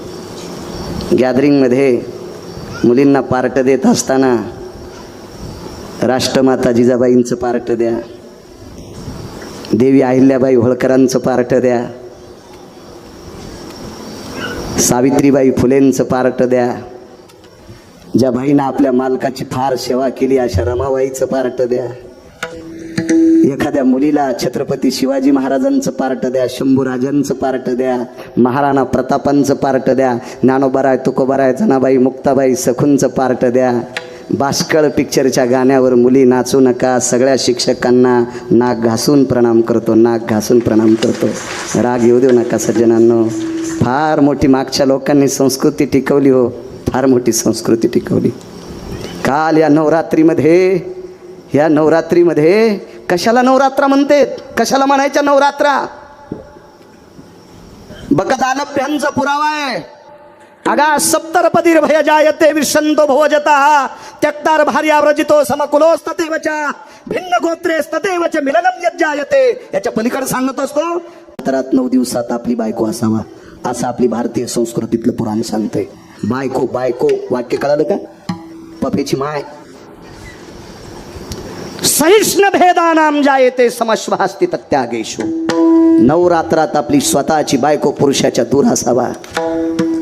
गॅदरिंगमध्ये मुलींना पार्ट देत असताना राष्ट्रमाता जिजाबाईंचं पार्ट द्या, देवी अहिल्याबाई होळकरांचं पार्ट द्या, सावित्रीबाई फुलेंचं पार्ट द्या, ज्या बाईनं आपल्या मालकाची फार सेवा केली अशा रमाबाईचं पार्ट द्या, एखाद्या मुलीला छत्रपती शिवाजी महाराजांचं पार्ट द्या, शंभूराजांचं पार्ट द्या, महाराणा प्रतापांचं पार्ट द्या, ज्ञानोबाराय तुकोबाराय जनाबाई मुक्ताबाई सखूंचं पार्ट द्या. बाष्कळ पिक्चरच्या गाण्यावर मुली नाचू नका. सगळ्या शिक्षकांना नाक घासून प्रणाम करतो, नाक घासून प्रणाम करतो. राग येऊ देऊ नका सज्जनांनो. फार मोठी मागच्या लोकांनी संस्कृती टिकवली हो, फार मोठी संस्कृती टिकवली. काल या नवरात्रीमध्ये कशाला नवरात्रा म्हणतेत, कशाला म्हणायच्या नवरात्रा? बकत आलभ्यांचा पुरावा आहे. अगा सप्तरपदीर भय जायते विश्वंतो भवजतः त्यक्तार भार्याव्रजितो समकुलोस्ततेवच भिन्न गोत्रेस्ततेवच मिलनम यज्जायते. याच्या पलीकडे सांगत असतो रात्रात 9 दिवसात आपली बायको असावा, असं आपली भारतीय संस्कृतीतलं पुराण सांगतंय. बायको बायको वाक्य कळालं का? पपेची माय. सहिष्ण भेदानाम जायते समश्वास्ति तत्यागेषु. नवरात्रात आपली स्वतःची बायको पुरुषाच्या दूर असावा.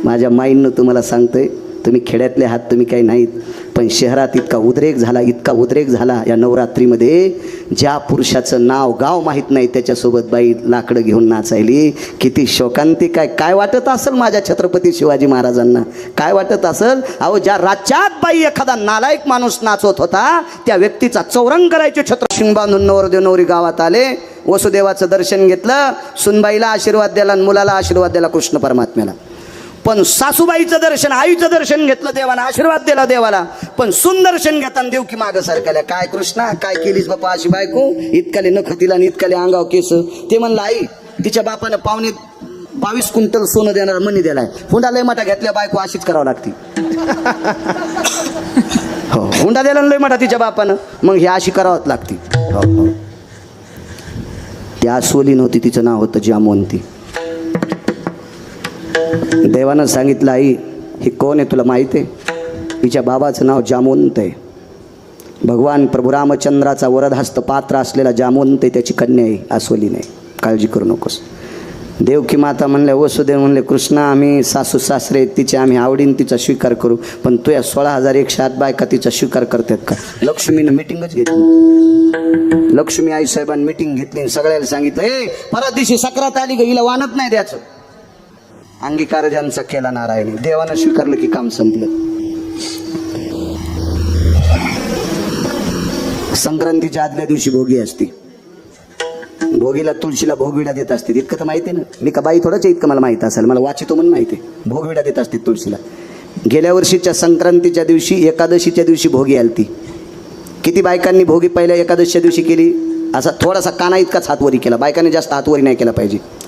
माझ्या माईंनं तुम्हाला सांगतोय, तुम्ही खेड्यातले आहात, तुम्ही काही नाहीत, पण शहरात इतका उद्रेक झाला या नवरात्रीमध्ये. ज्या पुरुषाचं नाव गाव माहीत नाही त्याच्यासोबत बाई लाकडं घेऊन नाचायली. किती शोकांतिक आहे. काय वाटत असेल माझ्या छत्रपती शिवाजी महाराजांना? काय वाटत असेल? अहो ज्या राज्यात बाई एखादा नालायक माणूस नाचवत होता त्या व्यक्तीचा चौरंग करायचे. छत्र बांधून नवरदेव नवरी गावात आले, वसुदेवाचं दर्शन घेतलं, सुनबाईला आशीर्वाद द्याला आणि मुलाला आशीर्वाद द्याला कृष्ण परमात्म्याला. पण सासूबाईचं दर्शन, आईचं दर्शन घेतलं देवाला, आशीर्वाद दिला देवाला, पण सुंदर्शन घेताना देव की मागं सारख्याला. काय कृष्णा काय केलीस बापा अशी बायको? इतकाले नख तिला आणि इतकाले अंगाव केस. ते म्हणलं आई तिच्या बापानं 22 क्विंटल सोनं देणार मनी दिलाय. हुंडा लय मोठा घेतल्या बायको अशीच करावं लागते. हो हुंडा दिला लय मोठा तिच्या बापानं, मग हे अशी करावंच लागते. हो त्या सोली नव्हती, तिचं नाव होतं जामवंती. देवानं सांगितलं आई ही कोण आहे तुला माहिती आहे? हिच्या बाबाचं नाव जामवंत आहे. भगवान प्रभू रामचंद्राचा वरदहस्त पात्र असलेला जामवंत आहे, त्याची कन्या आहे, आसोली नाही. काळजी करू नकोस. देवकी माता म्हणले, वसुदेव म्हणले, कृष्णा आम्ही सासू सासरे तिचे आम्ही आवडीन तिचा स्वीकार करू, पण तुया 16,108 बायका तिचा स्वीकार करतात का? लक्ष्मीनं मिटिंगच घेतली. लक्ष्मी आई साहेबांनी मिटिंग घेतली आणि सगळ्याला सांगितलं, ए परत दिवशी सक्रात आली का हिला वानत नाही द्यायचं. अंगीकार ज्यांचा केला नारायणी, देवानं स्वीकारलं की काम संपलं. संक्रांतीच्या आदल्या दिवशी भोगी असते. भोगीला तुळशीला भोगविडा देत असते, इतकं तर माहिती आहे ना. मी का बाई थोडंच इतकं मला माहिती असेल, मला वाचितो म्हणून माहिती आहे. भोगविडा देत असते तुळशीला. गेल्या वर्षीच्या संक्रांतीच्या दिवशी एकादशीच्या दिवशी भोगी आलती. किती बायकांनी भोगी पहिल्या एकादशीच्या दिवशी केली? असा थोडासा काना इतकाच हातवरी केला. बायकांनी जास्त हातवरी नाही केला पाहिजे.